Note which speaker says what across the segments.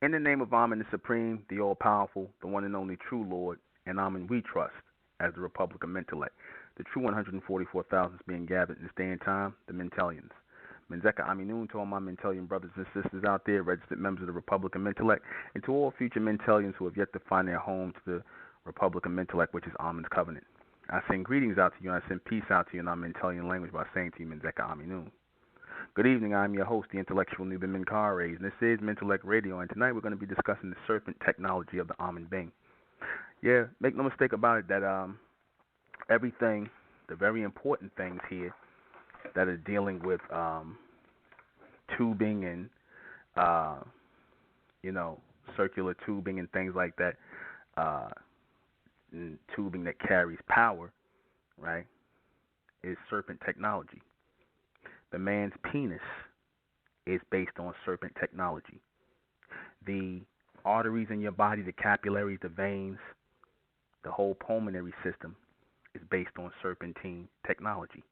Speaker 1: In the name of Ahmen the Supreme, the All-Powerful, the one and only true Lord, and Ahmen we trust, as the Republic of Mentellect, the true 144,000 being gathered in this day and time, the Mentellians. Menzeka Aminun to all my Mentellian brothers and sisters out there, registered members of the Republic of Mentellect, and to all future Mentellians who have yet to find their home to the Republic of Mentellect, which is Amen's covenant. I send greetings out to you, and I send peace out to you in our Mentellian language by saying to you, Menzeka Aminun. Good evening, I'm your host, the intellectual Nuben Menkares, and this is Mentellect Radio, and tonight we're going to be discussing the serpent technology of the Ahmen Bing. Yeah, make no mistake about it that everything, the very important things here that are dealing with tubing and, circular tubing and things like that, and tubing that carries power, right, is serpent technology. The man's penis is based on serpent technology. The arteries in your body, the capillaries, the veins, the whole pulmonary system is based on serpentine technology.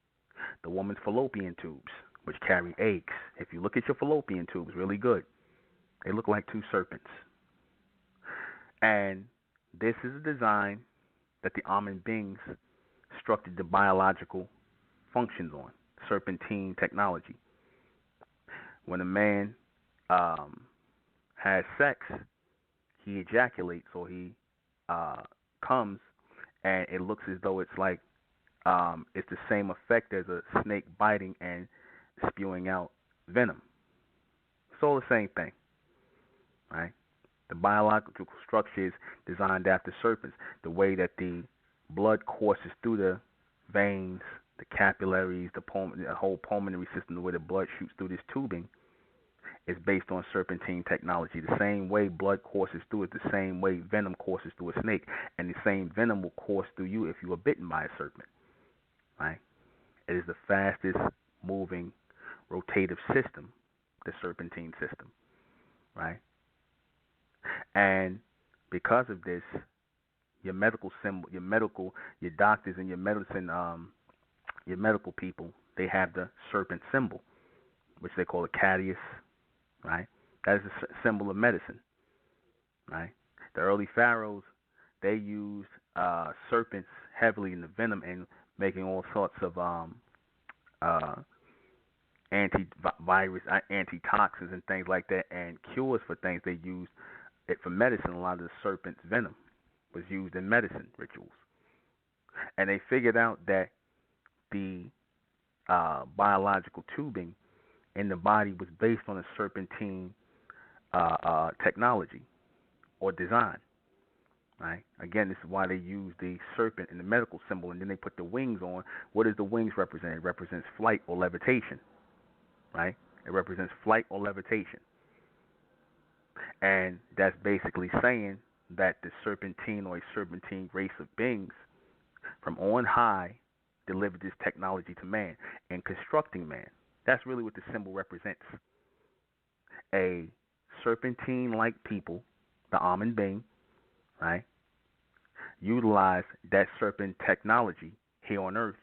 Speaker 1: The woman's fallopian tubes, which carry eggs. If you look at your fallopian tubes really good, they look like two serpents. And this is a design that the Ahmen Bings structured the biological functions on. Serpentine technology. When a man has sex, he ejaculates or he comes, and it looks as though it's like it's the same effect as a snake biting and spewing out venom. It's all the same thing, right? The biological structure is designed after serpents. The way that the blood courses through the veins, the capillaries, the whole pulmonary system, the way the blood shoots through this tubing is based on serpentine technology. The same way blood courses through it, the same way venom courses through a snake, and the same venom will course through you if you were bitten by a serpent. Right? It is the fastest moving rotative system, the serpentine system. Right? And because of this, your medical symbol, your doctors and your medical people, they have the serpent symbol, which they call a caduceus, right? That is a symbol of medicine, right? The early pharaohs, they used serpents heavily in the venom and making all sorts of antivirus, antitoxins and things like that, and cures for things. They used it for medicine. A lot of the serpent's venom was used in medicine rituals. And they figured out that the biological tubing in the body was based on a serpentine technology or design. Right? Again, this is why they use the serpent in the medical symbol, and then they put the wings on. What does the wings represent? It represents flight or levitation. Right? It represents flight or levitation. And that's basically saying that the serpentine or a serpentine race of beings from on high delivered this technology to man and constructing man. That's really what the symbol represents. A serpentine-like people, the Ahmen Bing, right, utilize that serpent technology here on Earth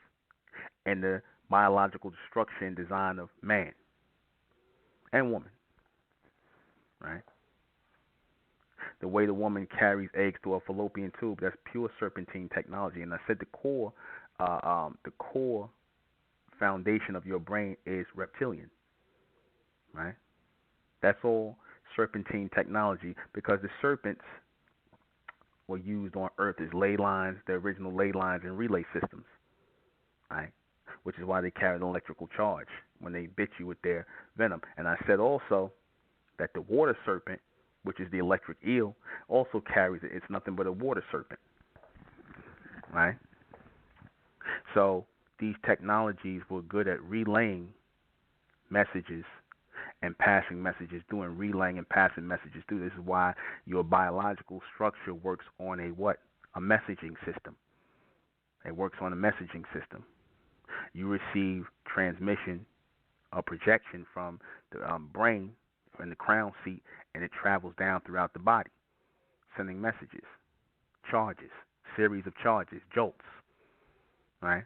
Speaker 1: in the biological destruction and design of man and woman, right? The way the woman carries eggs through a fallopian tube, that's pure serpentine technology. And I said the core foundation of your brain is reptilian, right? That's all serpentine technology, because the serpents were used on Earth as ley lines, the original ley lines and relay systems, right? Which is why they carry an electrical charge when they bit you with their venom. And I said also that the water serpent, which is the electric eel, also carries it. It's nothing but a water serpent, right? So these technologies were good at relaying messages and passing messages through, and relaying and passing messages through. This is why your biological structure works on a what? A messaging system. It works on a messaging system. You receive transmission or projection from the brain in the crown seat, and it travels down throughout the body, sending messages, charges, series of charges, jolts, right?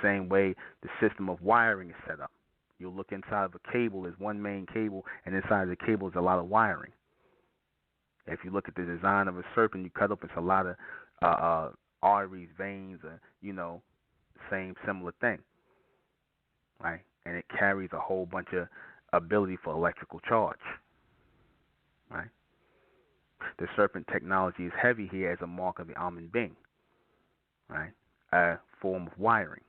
Speaker 1: Same way the system of wiring is set up. You'll look inside of a cable, there's one main cable, and inside of the cable is a lot of wiring. If you look at the design of a serpent, you cut up, it's a lot of arteries, veins, same similar thing, right? And it carries a whole bunch of ability for electrical charge, right? The serpent technology is heavy here as a mark of the Ahmen being, right? A form of wiring.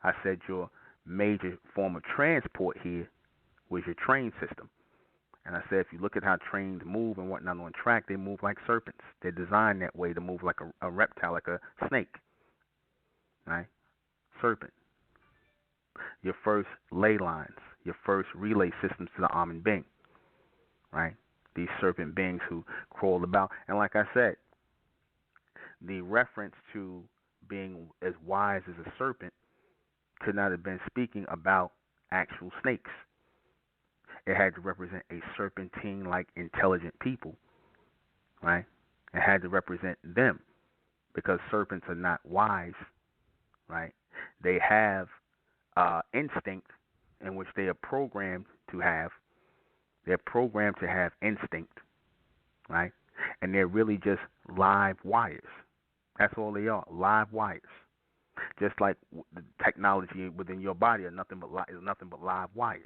Speaker 1: I said your major form of transport here was your train system. And I said if you look at how trains move and whatnot on track, they move like serpents. They're designed that way to move like a reptile, like a snake, right? Serpent. Your first ley lines, your first relay systems to the Ahmen being, right? These serpent beings who crawled about. And like I said, the reference to being as wise as a serpent could not have been speaking about actual snakes. It had to represent a serpentine-like intelligent people, right? It had to represent them because serpents are not wise, right? They have instinct in which they are programmed to have. They're programmed to have instinct, right? And they're really just live wires. That's all they are, live wires. Just like the technology within your body is nothing but live wires.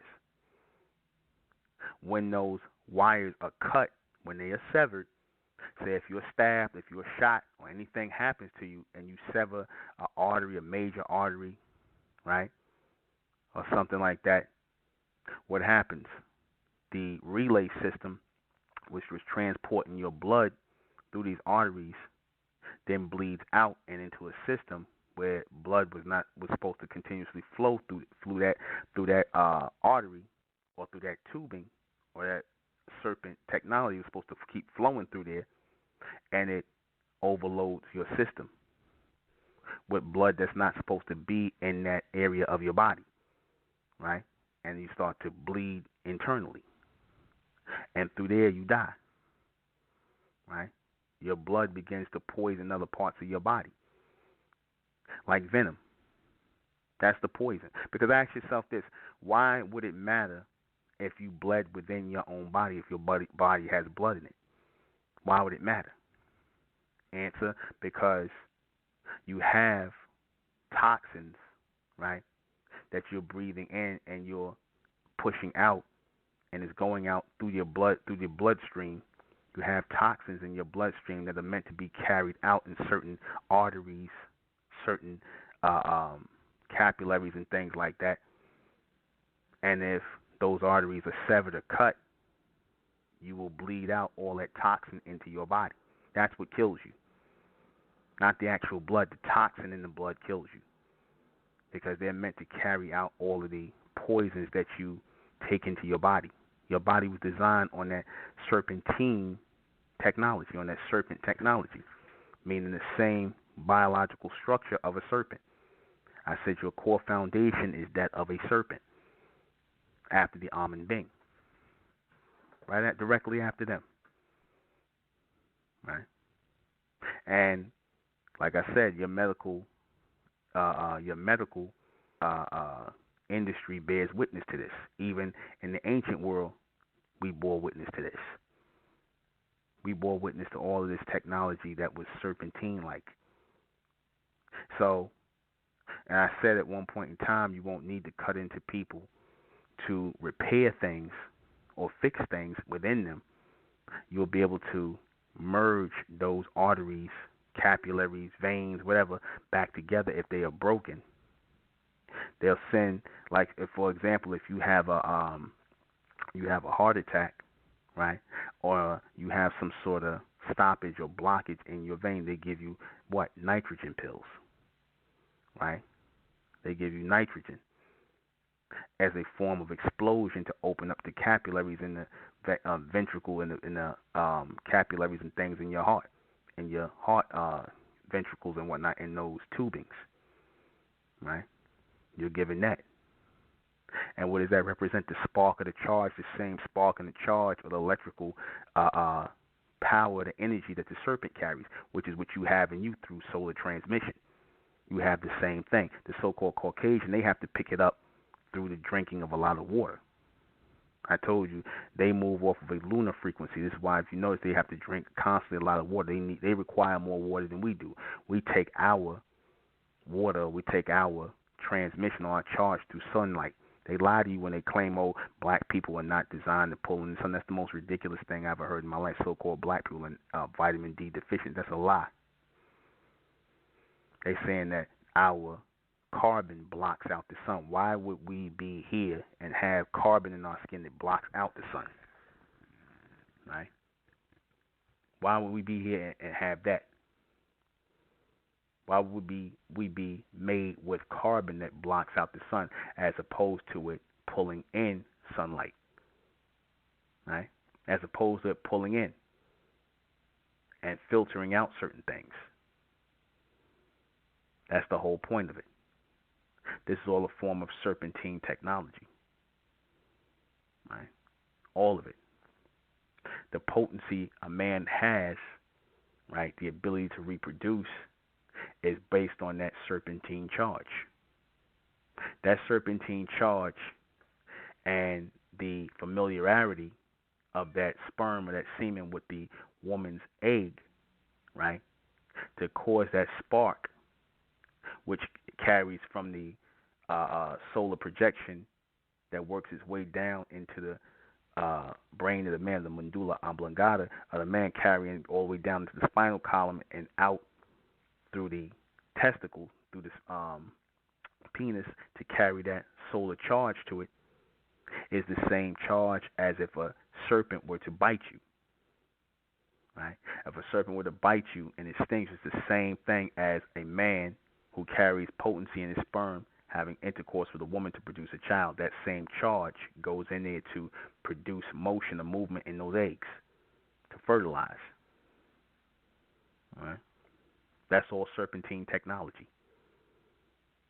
Speaker 1: When those wires are cut, when they are severed, say if you're stabbed, if you're shot, or anything happens to you, and you sever an artery, a major artery, right, or something like that, what happens? The relay system, which was transporting your blood through these arteries, then bleeds out and into a system where blood was supposed to continuously flow through that artery or through that tubing or that serpent technology was supposed to keep flowing through there, and it overloads your system with blood that's not supposed to be in that area of your body, right? And you start to bleed internally, and through there you die, right? Your blood begins to poison other parts of your body, like venom. That's the poison. Because ask yourself this: why would it matter if you bled within your own body, if your body has blood in it? Why would it matter? Answer: because you have toxins, right, that you're breathing in and you're pushing out, and it's going out through your bloodstream. You have toxins in your bloodstream that are meant to be carried out in certain arteries, certain capillaries and things like that. And if those arteries are severed or cut, you will bleed out all that toxin into your body. That's what kills you. Not the actual blood. The toxin in the blood kills you. Because they're meant to carry out all of the poisons that you take into your body. Your body was designed on that serpentine technology, on that serpent technology, meaning the same biological structure of a serpent. I said your core foundation is that of a serpent after the Ahmen being. Directly after them. Right? And like I said, your medical industry bears witness to this. Even in the ancient world, we bore witness to this. We bore witness to all of this technology that was serpentine-like. So, and I said at one point in time, you won't need to cut into people to repair things or fix things within them. You'll be able to merge those arteries, capillaries, veins, whatever, back together if they are broken. They'll send, like, if, for example, if you have a heart attack, right, or you have some sort of stoppage or blockage in your vein, they give you what? Nitrogen pills, right? They give you nitrogen as a form of explosion to open up the capillaries in the ventricle and the capillaries and things in your heart ventricles and whatnot in those tubings, right? You're given that. And what does that represent? The spark of the charge, the same spark and the charge of the electrical power, the energy that the serpent carries, which is what you have in you through solar transmission. You have the same thing. The so-called Caucasian, they have to pick it up through the drinking of a lot of water. I told you they move off of a lunar frequency. This is why, if you notice, they have to drink constantly a lot of water. They require more water than we do. We take our water, we take our transmission or our charge through sunlight. They lie to you when they claim, oh, black people are not designed to pull in the sun. That's the most ridiculous thing I've ever heard in my life. So-called black people are vitamin D deficient. That's a lie. They saying that our carbon blocks out the sun. Why would we be here and have carbon in our skin that blocks out the sun? Right? Why would we be here and have that? Why would we be made with carbon that blocks out the sun as opposed to it pulling in sunlight? Right? As opposed to it pulling in and filtering out certain things. That's the whole point of it. This is all a form of serpentine technology. Right? All of it. The potency a man has, right, the ability to reproduce, is based on that serpentine charge. That serpentine charge and the familiarity of that sperm or that semen with the woman's egg, right, to cause that spark, which carries from the solar projection that works its way down into the brain of the man, the medulla oblongata of the man, carrying all the way down into the spinal column and out through the testicle, through this penis, to carry that solar charge to it, is the same charge as if a serpent were to bite you. Right? If a serpent were to bite you and it stings, it's the same thing as a man who carries potency in his sperm having intercourse with a woman to produce a child. That same charge goes in there to produce motion or movement in those eggs, to fertilize. All right? That's all serpentine technology.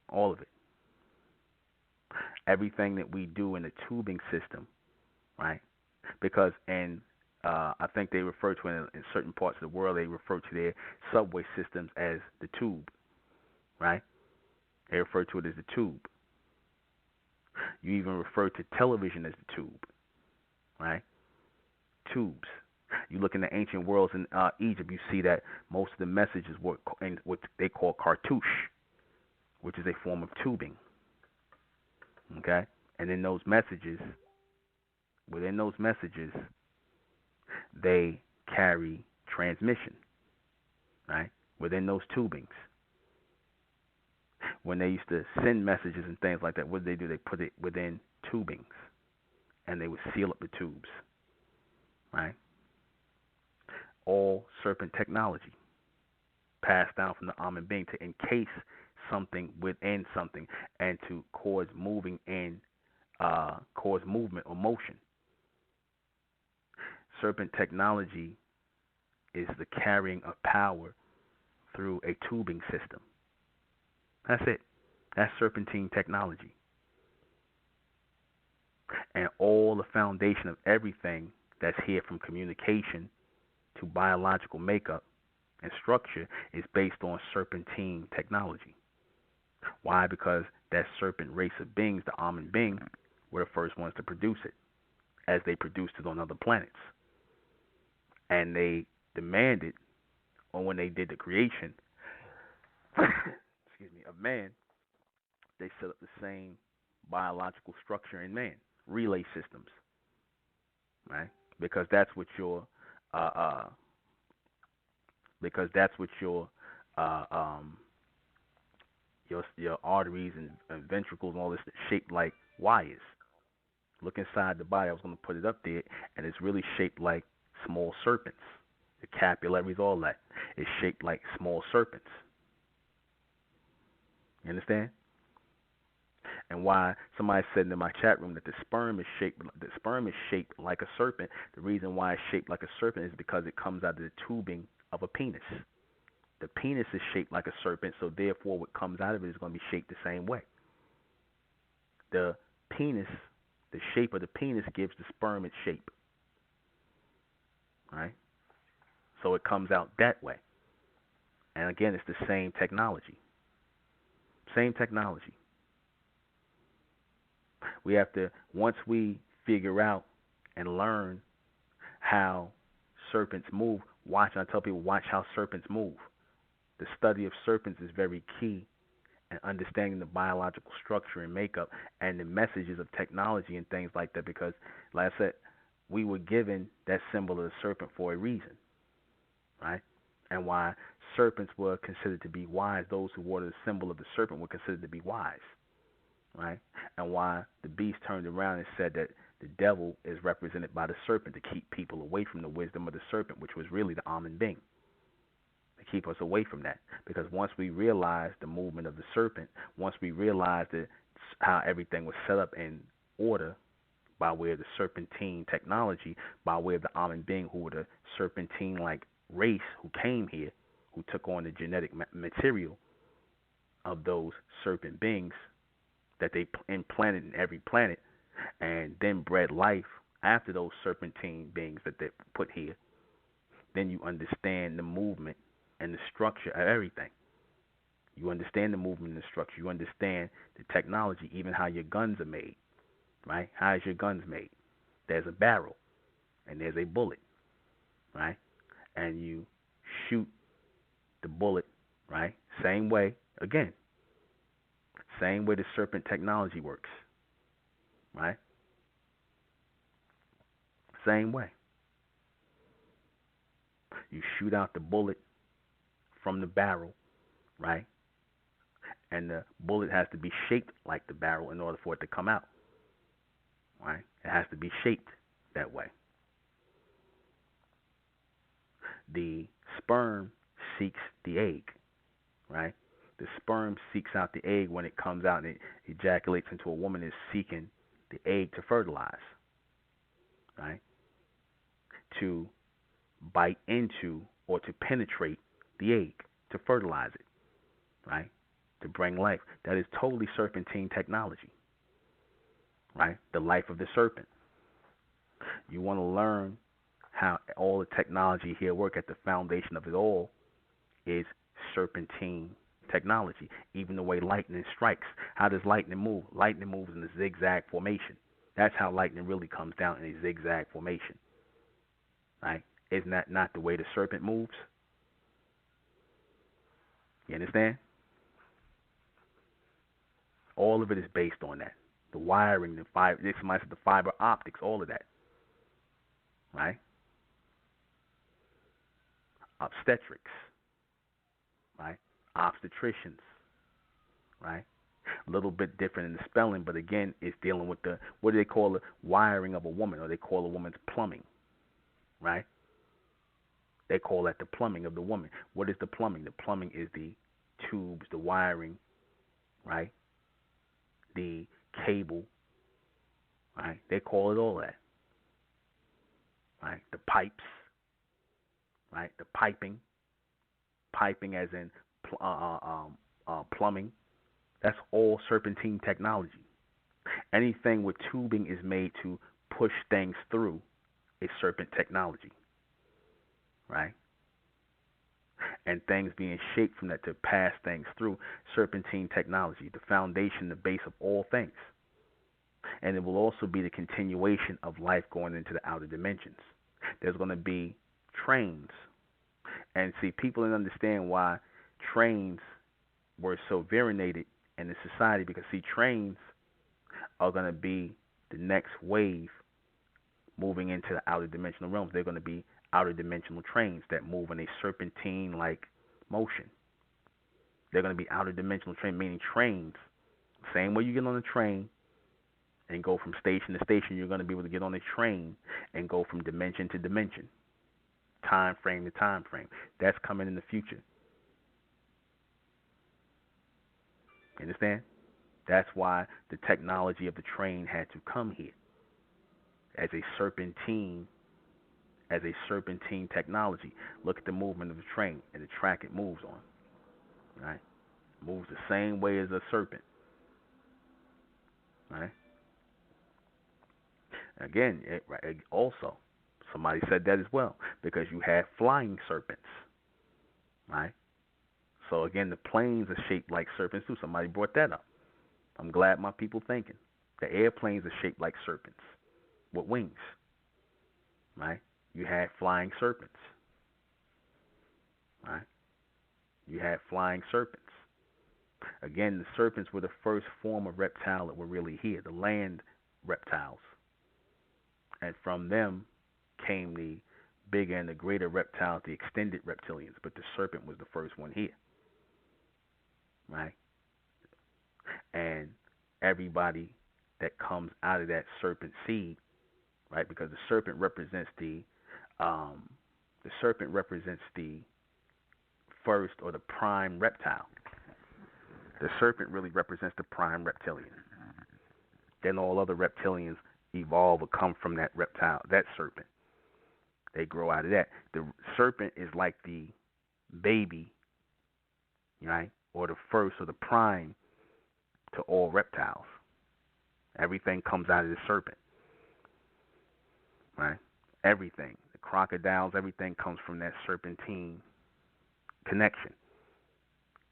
Speaker 1: All of it. Everything that we do in the tubing system, right? Because I think they refer to it in certain parts of the world, they refer to their subway systems as the tube, right? They refer to it as the tube. You even refer to television as the tube, right? Tubes. You look in the ancient worlds in Egypt, you see that most of the messages were in what they call cartouche, which is a form of tubing. Okay? And in those messages, within those messages, they carry transmission, right? Within those tubings. When they used to send messages and things like that, what did they do? They put it within tubings, and they would seal up the tubes, right? All serpent technology passed down from the Ahmen being to encase something within something and to cause movement or motion. Serpent technology is the carrying of power through a tubing system. That's it. That's serpentine technology. And all the foundation of everything that's here, from communication to biological makeup and structure, is based on serpentine technology. Why? Because that serpent race of beings, the Ahmen being, were the first ones to produce it, as they produced it on other planets. And they demanded, or when they did the creation, of man, they set up the same biological structure in man, relay systems, right? Because that's what your your arteries and ventricles and all this shaped like wires. Look inside the body. I was going to put it up there, and it's really shaped like small serpents. The capillaries, all that, is shaped like small serpents. You understand? And why somebody said in my chat room that the sperm is shaped like a serpent. The reason why it's shaped like a serpent is because it comes out of the tubing of a penis. The penis is shaped like a serpent, so therefore what comes out of it is going to be shaped the same way. The penis, the shape of the penis gives the sperm its shape. Right? So it comes out that way. And again, it's the same technology. Same technology. We have to, once we figure out and learn how serpents move, watch, I tell people, watch how serpents move. The study of serpents is very key in understanding the biological structure and makeup and the messages of technology and things like that because, like I said, we were given that symbol of the serpent for a reason, right? And why serpents were considered to be wise, those who wore the symbol of the serpent were considered to be wise, right? And why the beast turned around and said that the devil is represented by the serpent to keep people away from the wisdom of the serpent, which was really the Ahmen being, to keep us away from that. Because once we realized the movement of the serpent, once we realized that how everything was set up in order by way of the Serpentine technology, by way of the Ahmen being who were the Serpentine-like race who came here, who took on the genetic material of those serpent beings that they implanted in every planet, and then bred life after those serpentine beings that they put here, then you understand the movement and the structure of everything. You understand the movement and the structure. You understand the technology, even how your guns are made, right? How is your guns made? There's a barrel and there's a bullet, right? And you shoot the bullet, right? Same way, again, same way the serpent technology works, right? Same way. You shoot out the bullet from the barrel, right? And the bullet has to be shaped like the barrel in order for it to come out, right? It has to be shaped that way. The sperm seeks the egg, right? The sperm seeks out the egg when it comes out and it ejaculates into a woman is seeking the egg to fertilize, right? To bite into or to penetrate the egg, to fertilize it, right? To bring life. That is totally serpentine technology, right? The life of the serpent. You want to learn how all the technology here work. At the foundation of it all is serpentine technology. Even the way lightning strikes. How does lightning move? Lightning moves in a zigzag formation. That's how lightning really comes down, in a zigzag formation, right? Isn't that not the way the serpent moves? You understand? All of it is based on that. The wiring, the fiber, the fiber optics, all of that, right? Obstetrics, right? Obstetricians, right? A little bit different in the spelling, but again, it's dealing with the, what do they call the wiring of a woman, or they call a woman's plumbing, right? They call that the plumbing of the woman. What is the plumbing? The plumbing is the tubes, the wiring, right? The cable, right? They call it all that, right? The pipes, right? The piping as in plumbing. That's all serpentine technology. Anything with tubing is made to push things through is serpent technology, right? And things being shaped from that to pass things through, serpentine technology, the foundation, the base of all things. And it will also be the continuation of life going into the outer dimensions. There's going to be trains. And see, people didn't understand why trains were so variegated in the society, because see, trains are going to be the next wave moving into the outer dimensional realms. They're going to be outer dimensional trains that move in a serpentine like motion. They're going to be outer dimensional trains, meaning trains, same way you get on a train and go from station to station, you're going to be able to get on a train and go from dimension to dimension, time frame to time frame. That's coming in the future. You understand? That's why the technology of the train had to come here as a serpentine technology. Look at the movement of the train and the track it moves on. Right? It moves the same way as a serpent. Right? Again, also Somebody said that as well because you have flying serpents, right? So again, the planes are shaped like serpents too. Somebody brought that up. I'm glad my people thinking. The airplanes are shaped like serpents with wings, right? You had flying serpents, right? You had flying serpents. Again, the serpents were the first form of reptile that were really here, the land reptiles. And from them came the bigger and the greater reptiles, the extended reptilians. But the serpent was the first one here, right? And everybody that comes out of that serpent seed, right? Because the serpent represents the first or the prime reptile. The serpent really represents the prime reptilian. Then all other reptilians evolve or come from that reptile, that serpent. They grow out of that. The serpent is like the baby, right? Or the first or the prime to all reptiles. Everything comes out of the serpent, right? Everything. The crocodiles, everything comes from that serpentine connection,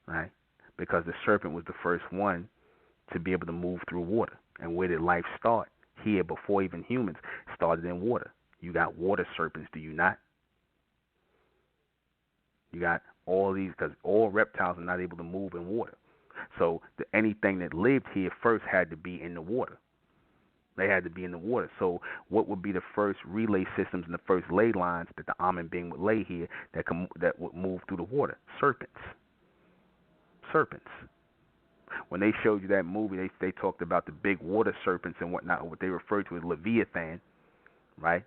Speaker 1: right? Because the serpent was the first one to be able to move through water. And where did life start? Here, before even humans, started in water. You got water serpents, do you not? You got all these, because all reptiles are not able to move in water. So anything that lived here first had to be in the water. They had to be in the water. So what would be the first relay systems and the first ley lines that the Ahmen being would lay here that would move through the water? Serpents. Serpents. When they showed you that movie, they talked about the big water serpents and whatnot, what they referred to as Leviathan, right?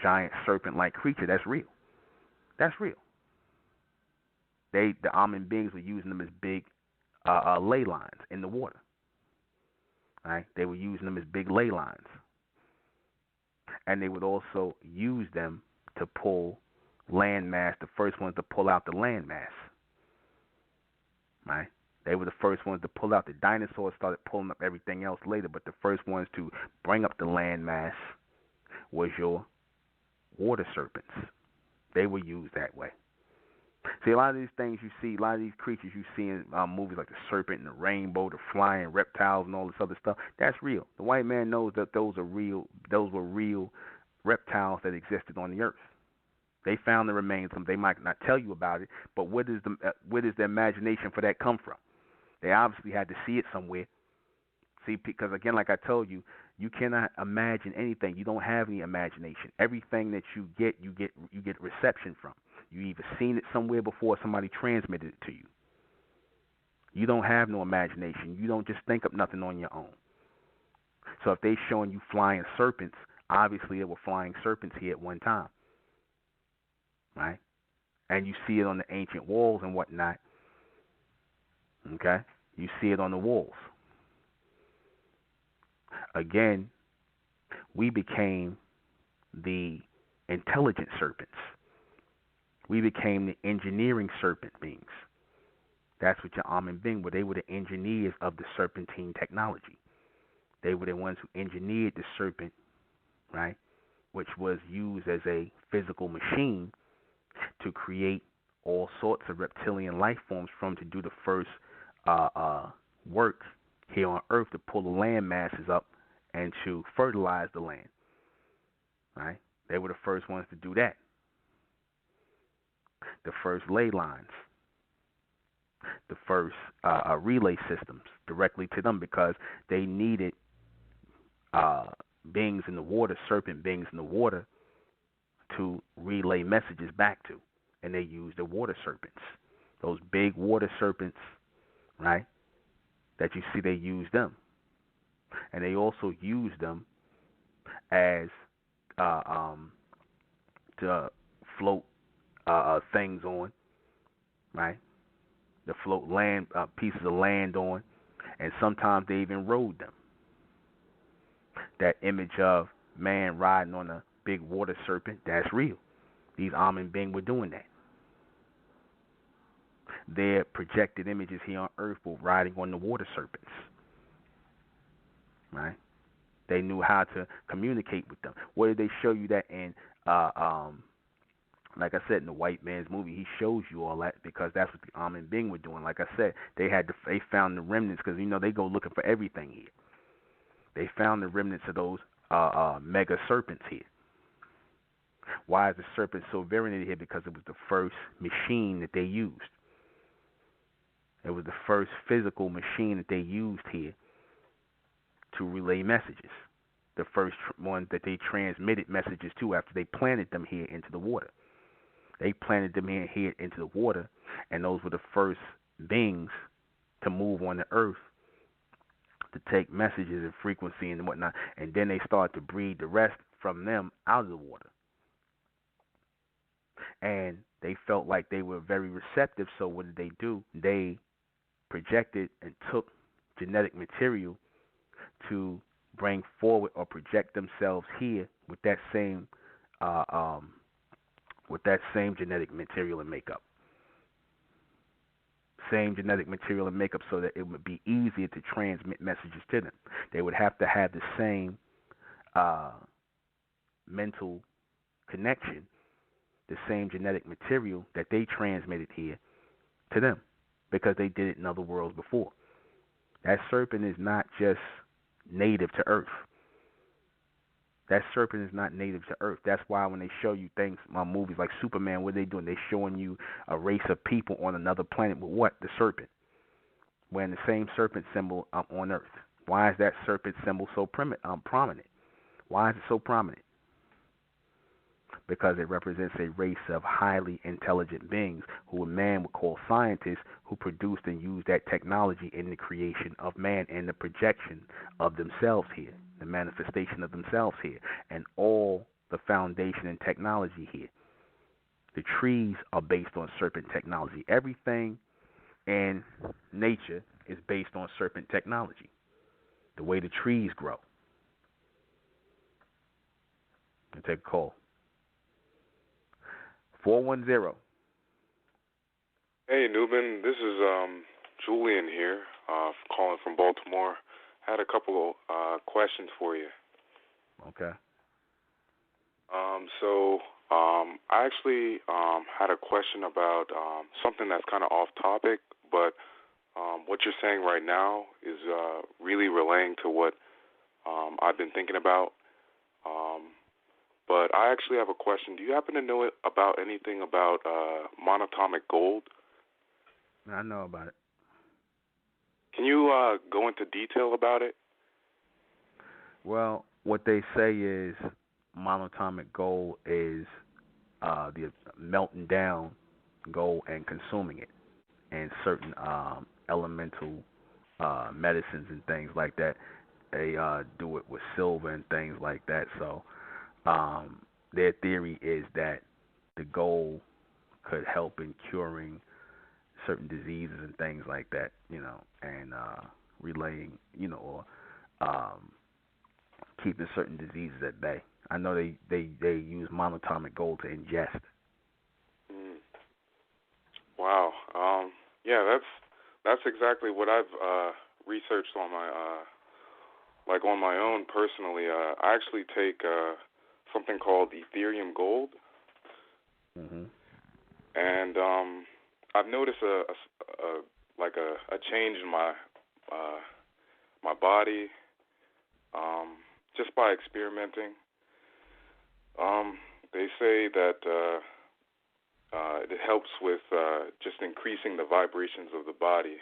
Speaker 1: Giant serpent-like creature. That's real. That's real. The Ahmen beings were using them as big ley lines in the water. Right? They were using them as big ley lines. And they would also use them to pull land mass, the first ones to pull out the land mass. Right? They were the first ones to pull out. The dinosaurs started pulling up everything else later, but the first ones to bring up the land mass was your water serpents. They were used that way. See, a lot of these things you see, a lot of these creatures you see in movies like the serpent and the rainbow, the flying reptiles and all this other stuff, that's real. The white man knows that those are real. Those were real reptiles that existed on the earth. They found the remains of them. They might not tell you about it, but where does the imagination for that come from? They obviously had to see it somewhere. See, because again, like I told you, you cannot imagine anything. You don't have any imagination. Everything that you get reception from. You either seen it somewhere before, or somebody transmitted it to you. You don't have no imagination. You don't just think of nothing on your own. So if they showing you flying serpents, obviously there were flying serpents here at one time, right? And you see it on the ancient walls and whatnot. Okay, you see it on the walls. Again, we became the intelligent serpents. We became the engineering serpent beings. That's what your Ahmen being were. They were the engineers of the serpentine technology. They were the ones who engineered the serpent, right, which was used as a physical machine to create all sorts of reptilian life forms to do the first work here on Earth to pull the land masses up and to fertilize the land, right? They were the first ones to do that. The first ley lines, the first relay systems directly to them because they needed beings in the water, serpent beings in the water, to relay messages back to. And they used the water serpents, those big water serpents, right, that you see they use them. And they also use them as to float things on, right? To float land pieces of land on, and sometimes they even rode them. That image of man riding on a big water serpent, that's real. These Ahmen beings were doing that. Their projected images here on Earth were riding on the water serpents, right? They knew how to communicate with them. Where did they show you that in Uh, um, like I said, in the White Man's movie, he shows you all that because that's what the Ahmen Bing were doing. Like I said, they found the remnants because they go looking for everything here. They found the remnants of those mega serpents here. Why is the serpent so virulent here? Because it was the first machine that they used. It was the first physical machine that they used here to relay messages. The first one that they transmitted messages to after they planted them here into the water. They planted them here into the water, and those were the first beings to move on the earth to take messages and frequency and whatnot. And then they start to breed the rest from them out of the water. And they felt like they were very receptive, so what did they do? They projected and took genetic material to bring forward or project themselves here with that same uh, um, genetic material and makeup. Same genetic material and makeup so that it would be easier to transmit messages to them. They would have to have the same mental connection, the same genetic material that they transmitted here to them because they did it in other worlds before. That serpent is not just native to Earth. That serpent is not native to Earth. That's why when they show you things, movies like Superman, what are they doing? They're showing you a race of people on another planet with what? The serpent. Wearing the same serpent symbol on Earth. Why is that serpent symbol so prominent? Why is it so prominent? Because it represents a race of highly intelligent beings who a man would call scientists who produced and used that technology in the creation of man and the projection of themselves here, the manifestation of themselves here, and all the foundation and technology here. The trees are based on serpent technology. Everything in nature is based on serpent technology. The way the trees grow. I'll take a call. 410.
Speaker 2: Hey, Newman. This is Julian here, calling from Baltimore. I had a couple questions for you.
Speaker 1: Okay.
Speaker 2: I actually had a question about something that's kind of off topic, but what you're saying right now is really relaying to what I've been thinking about. But I actually have a question. Do you happen to know about anything about monatomic gold?
Speaker 1: I know about it.
Speaker 2: Can you go into detail about it?
Speaker 1: Well, what they say is monatomic gold is the melting down gold and consuming it, and certain elemental medicines and things like that. They do it with silver and things like that. So their theory is that the gold could help in curing certain diseases and things like that, and relaying, or keeping certain diseases at bay. I know they use monatomic gold to ingest.
Speaker 2: Wow. Yeah, that's exactly what I've researched on my own personally. I actually take something called Ethereum gold, and I've noticed a change in my body just by experimenting. They say that it helps with just increasing the vibrations of the body.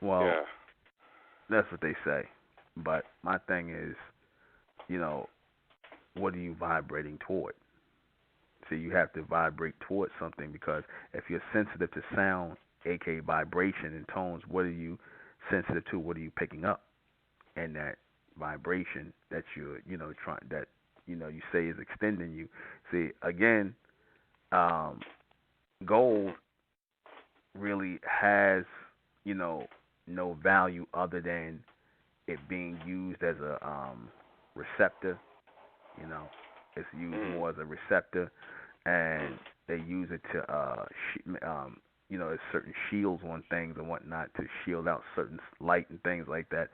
Speaker 1: Well,
Speaker 2: yeah.
Speaker 1: That's what they say. But my thing is, what are you vibrating toward? So you have to vibrate towards something, because if you're sensitive to sound, aka vibration and tones, what are you sensitive to? What are you picking up? And that vibration that you're, trying, that you say is extending you. See, again, gold really has, no value other than it being used as a receptor. It's used more as a receptor, and they use it to, as certain shields on things and whatnot to shield out certain light and things like that.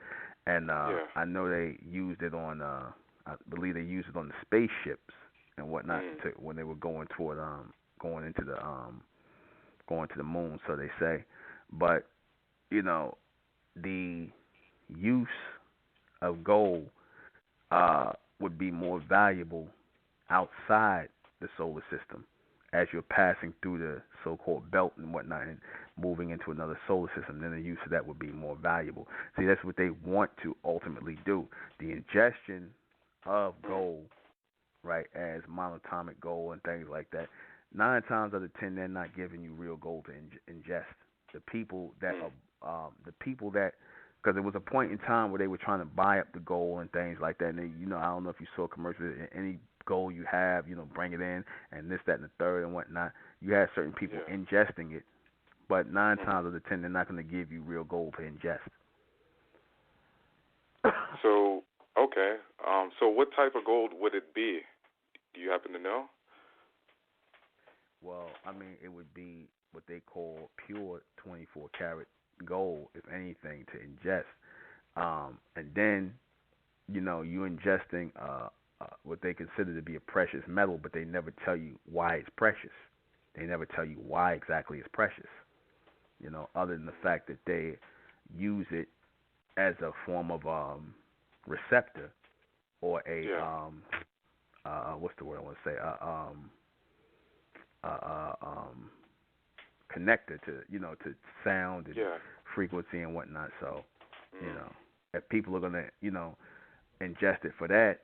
Speaker 1: and
Speaker 2: Yeah.
Speaker 1: I know they used it on. I believe they used it on the spaceships and whatnot
Speaker 2: Mm.
Speaker 1: to, when they were going toward going into the going to the moon, so they say. But you know, the use of gold would be more valuable outside the solar system as you're passing through the so-called belt and whatnot and moving into another solar system. Then the use of that would be more valuable. See, that's what they want to ultimately do. The ingestion of
Speaker 2: Mm.
Speaker 1: gold, right, as monatomic gold and things like that. 9 times out of 10, they're not giving you real gold to ingest. The people that
Speaker 2: Mm.
Speaker 1: are, the people that, because there was a point in time where they were trying to buy up the gold and things like that. And they, I don't know if you saw commercials. Any gold you have, bring it in, and this, that, and the third, and whatnot. You had certain people
Speaker 2: Yeah.
Speaker 1: ingesting it, but nine
Speaker 2: Mm.
Speaker 1: times out of 10, they're not going to give you real gold to ingest.
Speaker 2: So, okay. So what type of gold would it be? Do you happen to know?
Speaker 1: Well, I mean, it would be what they call pure 24 karat gold, if anything, to ingest. And then, you ingesting what they consider to be a precious metal, but they never tell you why it's precious. They never tell you why exactly it's precious. Other than the fact that they use it as a form of receptor or a
Speaker 2: Yeah.
Speaker 1: what's the word I want to say? Uh, uh, um, connector to to sound and
Speaker 2: Yeah.
Speaker 1: frequency and whatnot. So
Speaker 2: Mm.
Speaker 1: if people are gonna ingest it for that,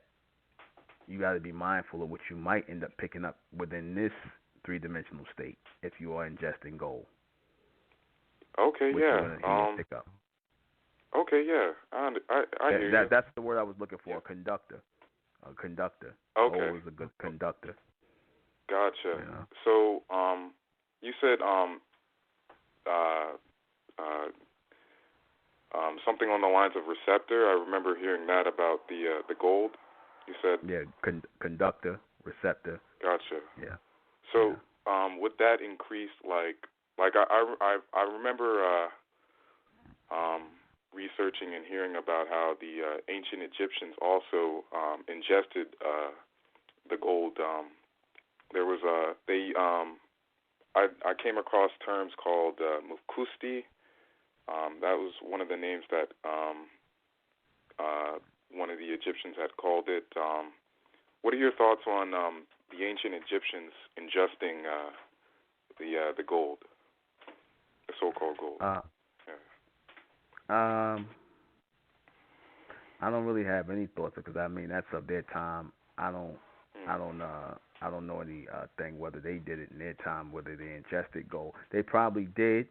Speaker 1: you got to be mindful of what you might end up picking up within this three-dimensional state if you are ingesting gold,
Speaker 2: Okay.
Speaker 1: which you're
Speaker 2: Yeah.
Speaker 1: gonna either pick up.
Speaker 2: Okay. Yeah. I hear you.
Speaker 1: That's the word I was looking for.
Speaker 2: Yeah.
Speaker 1: A conductor. A conductor.
Speaker 2: Okay.
Speaker 1: Gold is a good conductor.
Speaker 2: Gotcha.
Speaker 1: You know.
Speaker 2: So, you said uh, uh, something on the lines of receptor. I remember hearing that about the gold. You said.
Speaker 1: Yeah. Conductor. Receptor.
Speaker 2: Gotcha.
Speaker 1: Yeah.
Speaker 2: So,
Speaker 1: Yeah.
Speaker 2: would that increase I remember researching and hearing about how the ancient Egyptians also ingested the gold. There was I came across terms called mukusti. That was one of the names that one of the Egyptians had called it. What are your thoughts on the ancient Egyptians ingesting the gold, the so-called gold?
Speaker 1: Yeah. I don't really have any thoughts because I mean that's of their time. I don't. I don't. I don't know any thing whether they did it in their time, whether they ingested gold. They probably did.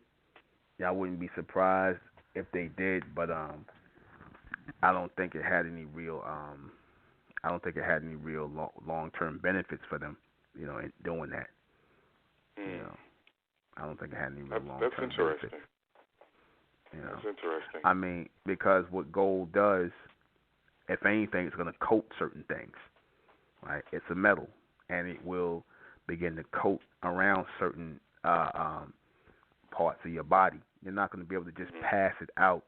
Speaker 1: Yeah, I wouldn't be surprised if they did, but I don't think it had any real. I don't think it had any real long-term benefits for them. In doing that.
Speaker 2: Mm.
Speaker 1: I don't think it had any real
Speaker 2: That's
Speaker 1: long-term benefits.
Speaker 2: interesting. That's interesting.
Speaker 1: I mean, because what gold does, if anything, it's going to coat certain things. Right? It's a metal, and it will begin to coat around certain parts of your body. You're not going to be able to just pass it out.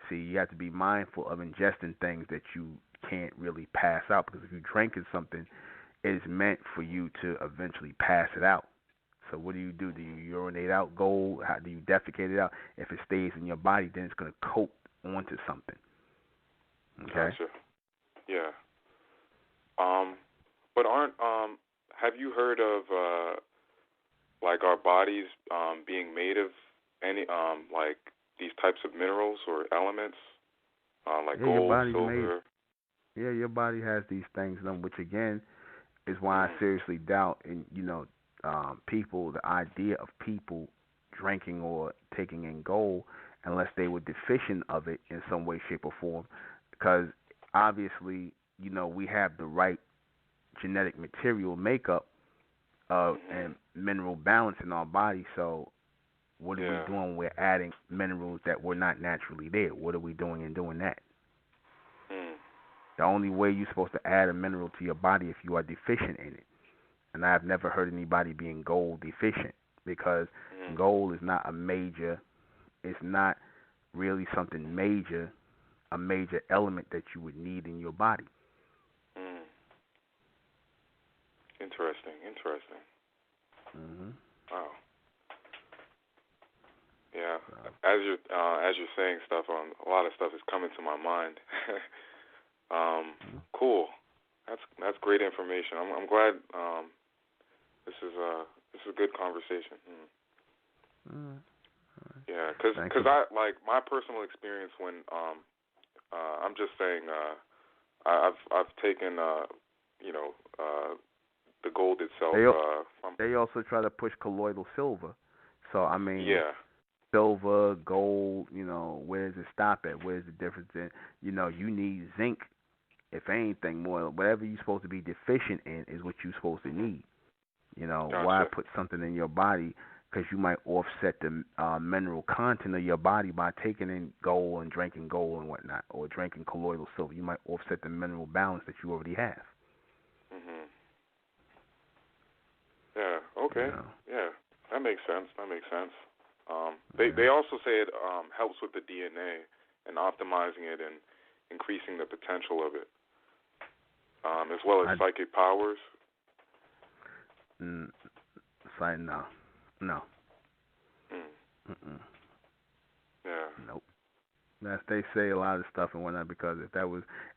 Speaker 1: See, you have to be mindful of ingesting things that you can't really pass out, because if you're drinking something, it's meant for you to eventually pass it out. So what do? Do you urinate out gold? How do you defecate it out? If it stays in your body, then it's going to coat onto something. Okay?
Speaker 2: Gotcha. Yeah. But have you heard of like our bodies being made of any like these types of minerals or elements, like
Speaker 1: Yeah, your
Speaker 2: gold,
Speaker 1: body's
Speaker 2: silver?
Speaker 1: made. Yeah, your body has these things in them, which again is why I seriously doubt in people, the idea of people drinking or taking in gold unless they were deficient of it in some way, shape, or form, because obviously we have the right genetic material makeup and mineral balance in our body. So what are we doing? We're adding minerals that were not naturally there. What are we doing in doing that? The only way you're supposed to add a mineral to your body if you are deficient in it. And I've never heard anybody being gold deficient, because gold is not a major, it's not really something major a major element that you would need in your body.
Speaker 2: Mm. Interesting.
Speaker 1: Mhm.
Speaker 2: Wow. Yeah.
Speaker 1: So,
Speaker 2: As you're saying stuff, a lot of stuff is coming to my mind.
Speaker 1: mhm.
Speaker 2: Cool. That's great information. I'm glad. This is a good conversation.
Speaker 1: Mhm.
Speaker 2: Yeah,
Speaker 1: Thank
Speaker 2: cause
Speaker 1: you.
Speaker 2: I like my personal experience when I'm just saying I've taken you know the gold itself
Speaker 1: They
Speaker 2: from
Speaker 1: they also try to push colloidal silver. So I mean,
Speaker 2: yeah.
Speaker 1: silver, gold. Where does it stop at? Where's the difference in? You need zinc. If anything more, whatever you're supposed to be deficient in is what you're supposed to need. Why
Speaker 2: Gotcha.
Speaker 1: put something in your body? Because you might offset the mineral content of your body by taking in gold and drinking gold and whatnot, or drinking colloidal silver. You might offset the mineral balance that you already have.
Speaker 2: Mhm. Yeah.
Speaker 1: You
Speaker 2: Okay.
Speaker 1: know.
Speaker 2: Yeah. That makes sense.
Speaker 1: Yeah.
Speaker 2: They also say it helps with the DNA and optimizing it and increasing the potential of it, as well as
Speaker 1: I
Speaker 2: psychic powers.
Speaker 1: mm, say no, no,
Speaker 2: Mm.
Speaker 1: mm-mm,
Speaker 2: Yeah.
Speaker 1: nope. They say a lot of stuff and whatnot because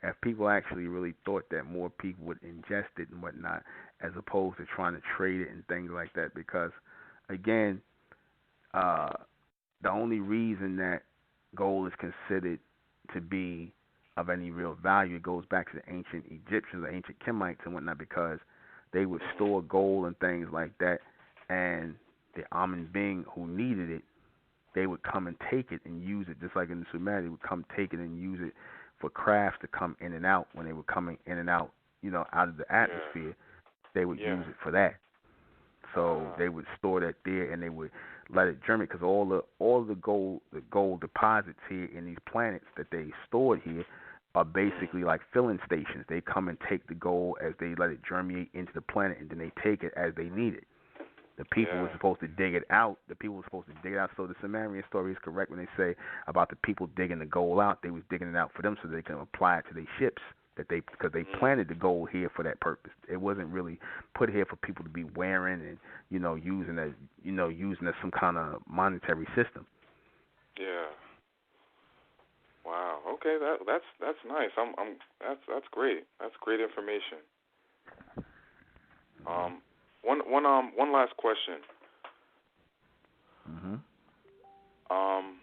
Speaker 1: if people actually really thought that more people would ingest it and whatnot, as opposed to trying to trade it and things like that, because again, uh, the only reason that gold is considered to be of any real value, it goes back to the ancient Egyptians, the ancient Kemites and whatnot, because they would
Speaker 2: Mhm.
Speaker 1: store gold and things like that, and the Ahmen being who needed it, they would come and take it and use it, just like in the Sumer, they would come take it and use it for crafts to come in and out when they were coming in and out, out of the
Speaker 2: Yeah.
Speaker 1: atmosphere. They would
Speaker 2: Yeah.
Speaker 1: use it for that. So
Speaker 2: Ah.
Speaker 1: they would store that there, and they would let it germinate because all the gold deposits here in these planets that they stored here are
Speaker 2: Mm.
Speaker 1: basically like filling stations. They come and take the gold as they let it germinate into the planet, and then they take it as they need it. The people were
Speaker 2: Yeah.
Speaker 1: supposed to dig it out. So the Sumerian story is correct when they say about the people digging the gold out. They was digging it out for them so they can apply it to their ships. Because they
Speaker 2: Mm.
Speaker 1: planted the gold here for that purpose. It wasn't really put here for people to be wearing and using as some kind of monetary system.
Speaker 2: Yeah. Wow. Okay. That's nice. That's great. That's great information. Um. One last question.
Speaker 1: Mhm.
Speaker 2: Um.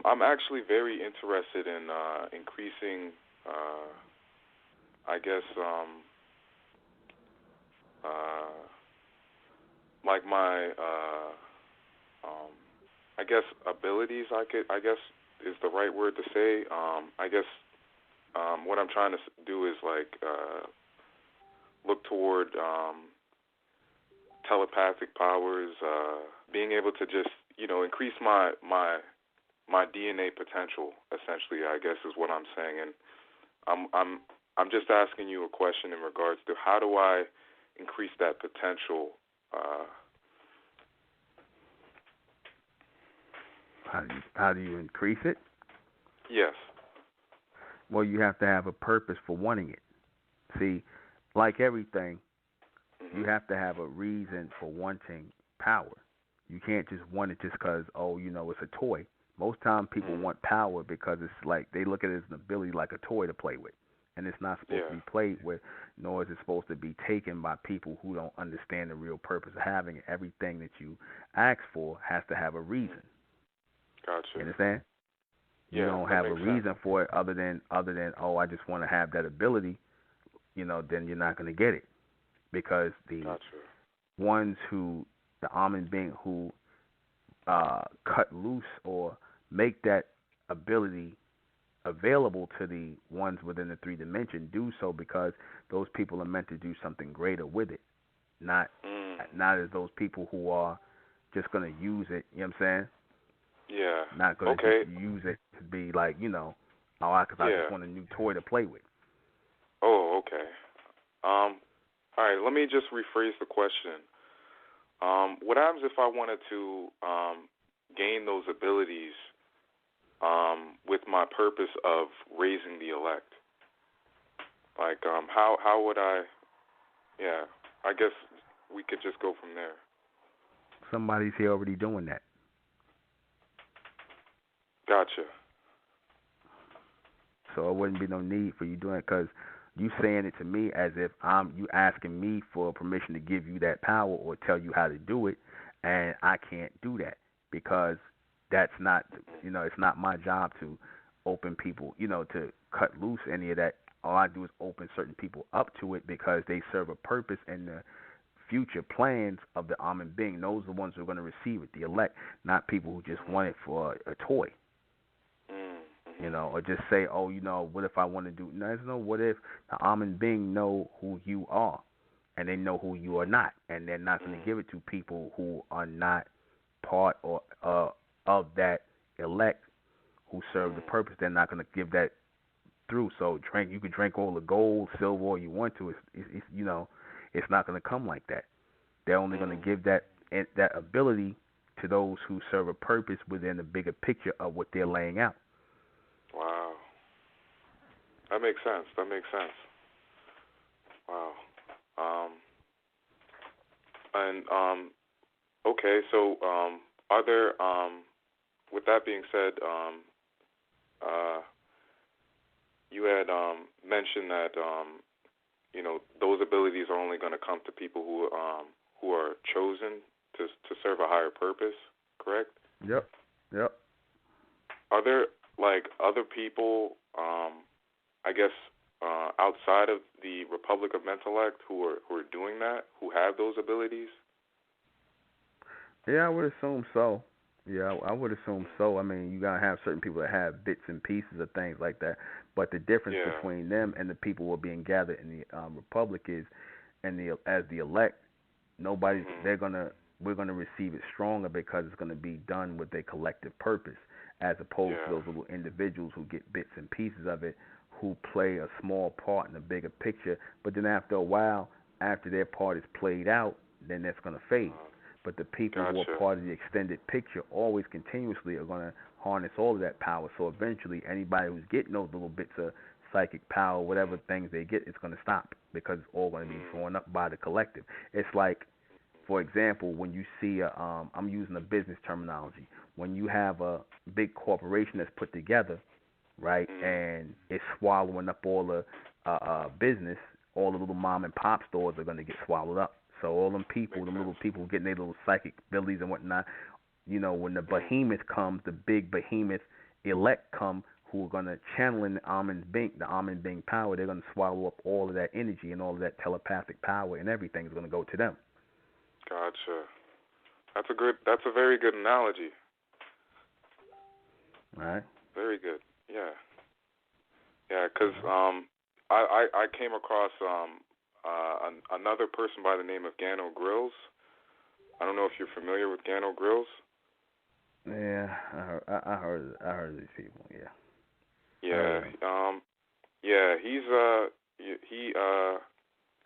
Speaker 2: I'm actually very interested in increasing, I guess, uh, like my, I guess abilities. I guess is the right word to say. I guess what I'm trying to do is like look toward telepathic powers, being able to just increase my DNA potential. Essentially, I guess is what I'm saying, and I'm just asking you a question in regards to how do I increase that potential.
Speaker 1: How do you increase it?
Speaker 2: Yes.
Speaker 1: Well, you have to have a purpose for wanting it. See, like everything, you
Speaker 2: Mhm.
Speaker 1: have to have a reason for wanting power. You can't just want it just because, it's a toy. Most time people
Speaker 2: Mhm.
Speaker 1: want power because it's like they look at it as an ability like a toy to play with. And it's not supposed to
Speaker 2: Yeah.
Speaker 1: be played with, nor is it supposed to be taken by people who don't understand the real purpose of having it. Everything that you ask for has to have a reason. You
Speaker 2: Gotcha.
Speaker 1: understand? You
Speaker 2: Yeah,
Speaker 1: don't
Speaker 2: that
Speaker 1: have a
Speaker 2: makes sense.
Speaker 1: reason for it other than I just want to have that ability, then you're not going to get it because the
Speaker 2: Gotcha.
Speaker 1: ones who the Amen being who cut loose or make that ability available to the ones within the three dimension do so because those people are meant to do something greater with it, not
Speaker 2: Mm.
Speaker 1: not as those people who are just going to use it. You know what I'm saying?
Speaker 2: Yeah.
Speaker 1: Not going to just
Speaker 2: Okay.
Speaker 1: use it to be like because I just
Speaker 2: Yeah.
Speaker 1: want a new toy to play with.
Speaker 2: Oh, okay. All right. Let me just rephrase the question. What happens if I wanted to gain those abilities with my purpose of raising the elect. Like, how would I? Yeah, I guess we could just go from there.
Speaker 1: Somebody's here already doing that.
Speaker 2: Gotcha.
Speaker 1: So it wouldn't be no need for you doing it because you saying it to me as if I'm you asking me for permission to give you that power or tell you how to do it, and I can't do that because that's not it's not my job to open people to cut loose any of that. All I do is open certain people up to it because they serve a purpose in the future plans of the Ahmen being. Those are the ones who are going to receive it, the elect, not people who just want it for a toy. Or just say, oh, what if I want to do? No, there's no what if. The Ahmen being know who you are, and they know who you are not, and they're not going to give it to people who are not part or of that elect who serve the purpose. They're not going to give that through. So you can drink all the gold, silver, all you want to. It's not going to come like that. They're only going to give that ability to those who serve a purpose within the bigger picture of what they're laying out.
Speaker 2: Wow. That makes sense. Wow. Okay, so are there, with that being said, you had mentioned that, those abilities are only going to come to people who are chosen to serve a higher purpose, correct?
Speaker 1: Yep.
Speaker 2: Are there like other people, I guess, outside of the Republic of Mentellect who are doing that, who have those abilities?
Speaker 1: Yeah, I would assume so. I would assume so. I mean, you gotta have certain people that have bits and pieces of things like that. But the difference between them and the people who are being gathered in the Republic is, as the elect, we're gonna receive it stronger because it's gonna be done with a collective purpose, as opposed to those little individuals who get bits and pieces of it, who play a small part in the bigger picture. But then after a while, after their part is played out, then that's gonna fade. But the people who are part of the extended picture always continuously are going to harness all of that power. So eventually, anybody who's getting those little bits of psychic power, whatever things they get, it's going to stop because it's all going to be drawn up by the collective. It's like, for example, when you see I'm using a business terminology, when you have a big corporation that's put together, right, and it's swallowing up all the business, all the little mom and pop stores are going to get swallowed up. So all them people, them little people getting their little psychic abilities and whatnot, when the behemoth comes, the big behemoth elect come, who are going to channel in the Ahmen being power, they're going to swallow up all of that energy and all of that telepathic power, and everything is going to go to them.
Speaker 2: Gotcha. That's a very good analogy.
Speaker 1: All right.
Speaker 2: Very good. Yeah. Yeah, because I came across another person by the name of Gano Grills. I don't know if you're familiar with Gano Grills.
Speaker 1: Yeah, I heard of these people. Yeah.
Speaker 2: Yeah. Yeah.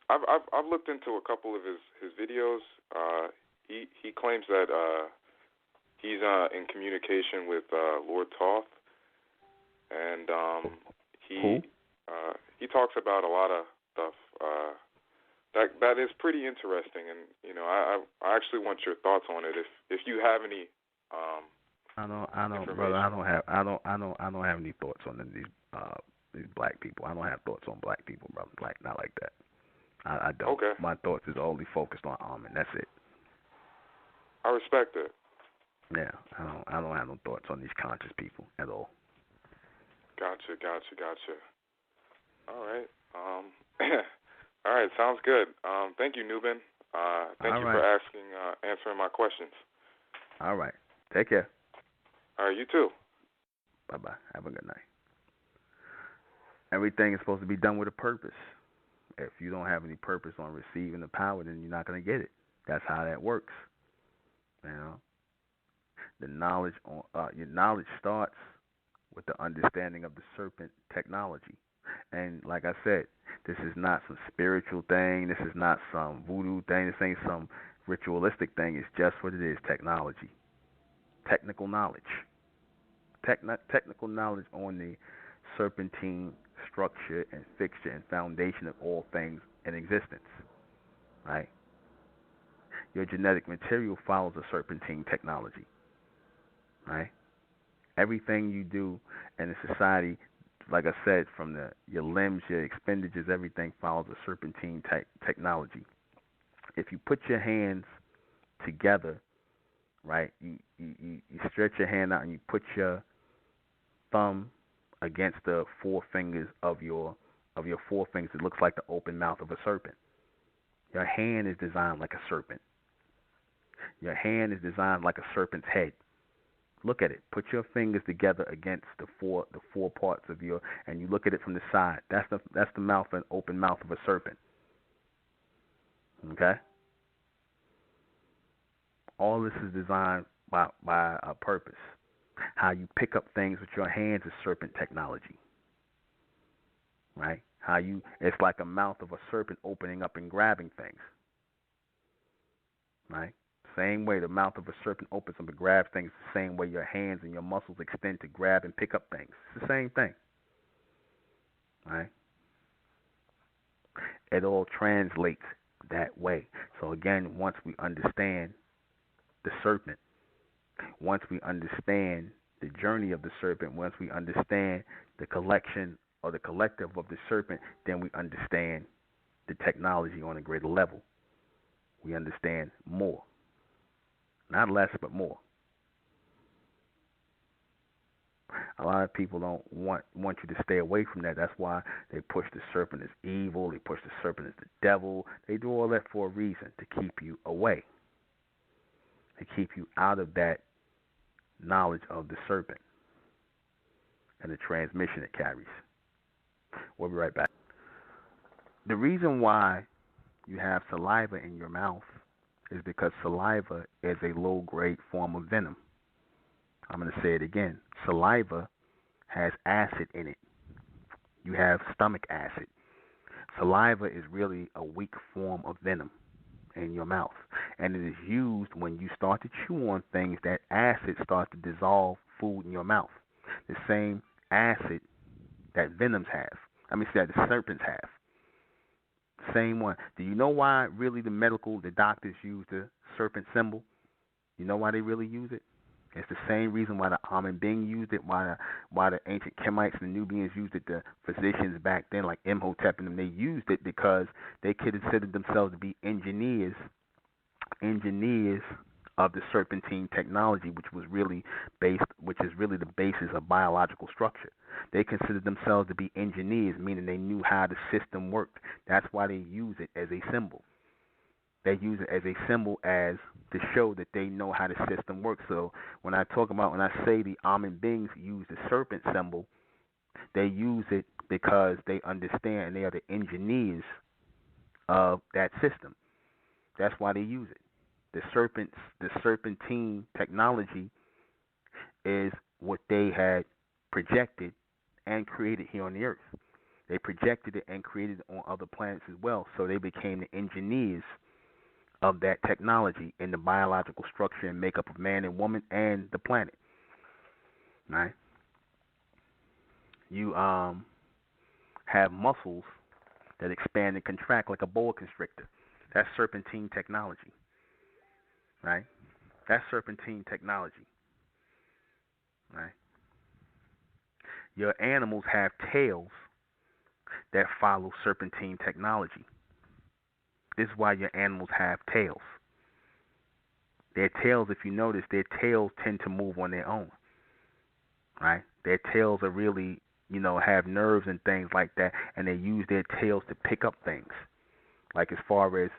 Speaker 2: I've looked into a couple of his videos. He claims that he's in communication with Lord Thoth, and he talks about a lot of stuff. That is pretty interesting, and I actually want your thoughts on it. If you have any,
Speaker 1: I don't, brother. I don't have any thoughts on these black people. I don't have thoughts on black people, brother. Like not like that. I don't.
Speaker 2: Okay.
Speaker 1: My thoughts is only focused on Ahmen. That's it.
Speaker 2: I respect it.
Speaker 1: Yeah, I don't have no thoughts on these conscious people at all.
Speaker 2: Gotcha. All right. All right, sounds good. Thank you, Nubin. Thank you for answering my questions.
Speaker 1: All right. Take care.
Speaker 2: All right, you too.
Speaker 1: Bye-bye. Have a good night. Everything is supposed to be done with a purpose. If you don't have any purpose on receiving the power, then you're not going to get it. That's how that works. The knowledge your knowledge starts with the understanding of the serpent technology. And like I said, this is not some spiritual thing. This is not some voodoo thing. This ain't some ritualistic thing. It's just what it is, technology. Technical knowledge. Technical knowledge on the serpentine structure and fixture and foundation of all things in existence. Right? Your genetic material follows a serpentine technology. Right? Everything you do in a society, like I said, from your limbs, your expenditures, everything follows a serpentine technology. If you put your hands together, right, you stretch your hand out and you put your thumb against the four fingers of your four fingers, it looks like the open mouth of a serpent. Your hand is designed like a serpent. Your hand is designed like a serpent's head. Look at it. Put your fingers together against the four parts of your, and you look at it from the side. That's the mouth and open mouth of a serpent. Okay. All this is designed by a purpose. How you pick up things with your hands is serpent technology. Right? It's like a mouth of a serpent opening up and grabbing things. Right? Same way the mouth of a serpent opens up and grabs things, the same way your hands and your muscles extend to grab and pick up things. It's the same thing. Right? It all translates that way. So again, once we understand the serpent, once we understand the journey of the serpent, once we understand the collection or the collective of the serpent, then we understand the technology on a greater level. We understand more. Not less, but more. A lot of people don't want you to stay away from that. That's why they push the serpent as evil. They push the serpent as the devil. They do all that for a reason, to keep you away, to keep you out of that knowledge of the serpent and the transmission it carries. We'll be right back. The reason why you have saliva in your mouth is because saliva is a low-grade form of venom. I'm going to say it again. Saliva has acid in it. You have stomach acid. Saliva is really a weak form of venom in your mouth. And it is used when you start to chew on things, that acid starts to dissolve food in your mouth. The same acid that venoms have. That the serpents have. Same one. Do you know why really the doctors use the serpent symbol? You know why they really use it? It's the same reason why the Ahmen used it, why the ancient Kemites and the Nubians used it, the physicians back then, like Imhotep and them, they used it because they considered themselves to be engineers of the serpentine technology, which is really the basis of biological structure. They considered themselves to be engineers, meaning they knew how the system worked. That's why they use it as a symbol. They use it as a symbol to show that they know how the system works. So when I say the Ahmen beings use the serpent symbol, they use it because they understand and they are the engineers of that system. That's why they use it. The serpentine technology is what they had projected and created here on the earth. They projected it and created it on other planets as well. So they became the engineers of that technology in the biological structure and makeup of man and woman and the planet. Right? You have muscles that expand and contract like a boa constrictor. That's serpentine technology. Right? That's serpentine technology. Right? Your animals have tails that follow serpentine technology. This is why your animals have tails. Their tails, if you notice, their tails tend to move on their own. Right? Their tails are really, have nerves and things like that, and they use their tails to pick up things. Like as far as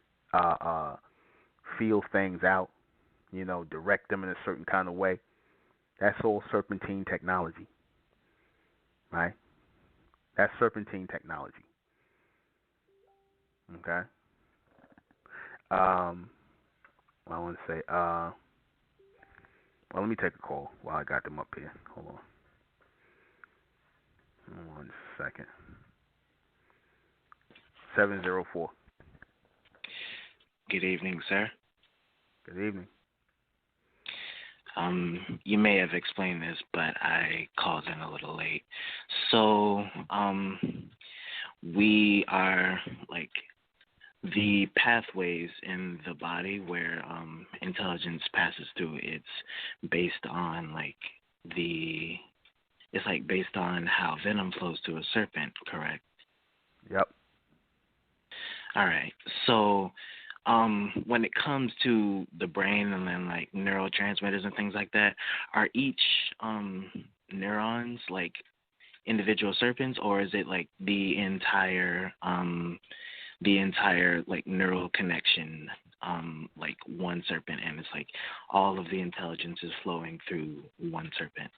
Speaker 1: feel things out, direct them in a certain kind of way. That's all serpentine technology. Right? That's serpentine technology. Okay? I want to say, let me take a call while I got them up here. Hold on. 1 second. 704.
Speaker 3: Good evening, sir.
Speaker 1: Good evening.
Speaker 3: You may have explained this, but I called in a little late. So, we are like the pathways in the body where intelligence passes through. It's based on the it's like based on how venom flows to a serpent, correct?
Speaker 1: Yep.
Speaker 3: All right. So, when it comes to the brain and then like neurotransmitters and things like that, are each neurons like individual serpents, or is it like the entire like neural connection, like one serpent, and it's like all of the intelligence is flowing through one serpent?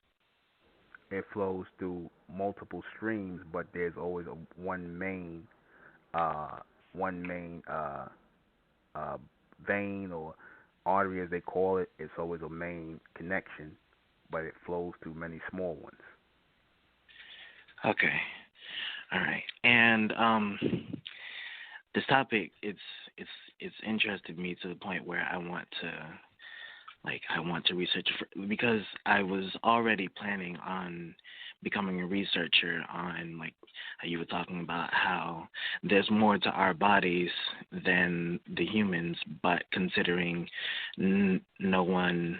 Speaker 1: It flows through multiple streams, but there's always uh, one main uh, vein or artery, as they call it. It's always a main connection, but it flows through many small ones.
Speaker 3: Okay. All right. And this topic, it's interested me to the point where I want to research because I was already planning on becoming a researcher on like how you were talking about how there's more to our bodies than the humans, but considering no one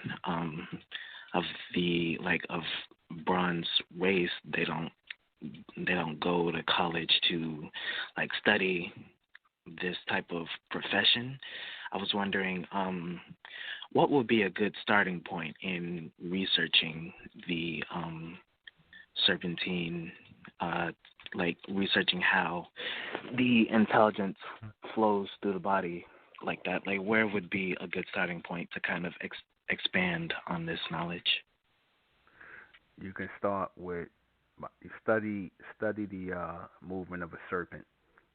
Speaker 3: of the like of bronze race, they don't go to college to like study this type of profession. I was wondering, what would be a good starting point in researching the serpentine, like researching how the intelligence flows through the body like that? Like, where would be a good starting point to kind of expand on this knowledge?
Speaker 1: You can start with you study the movement of a serpent,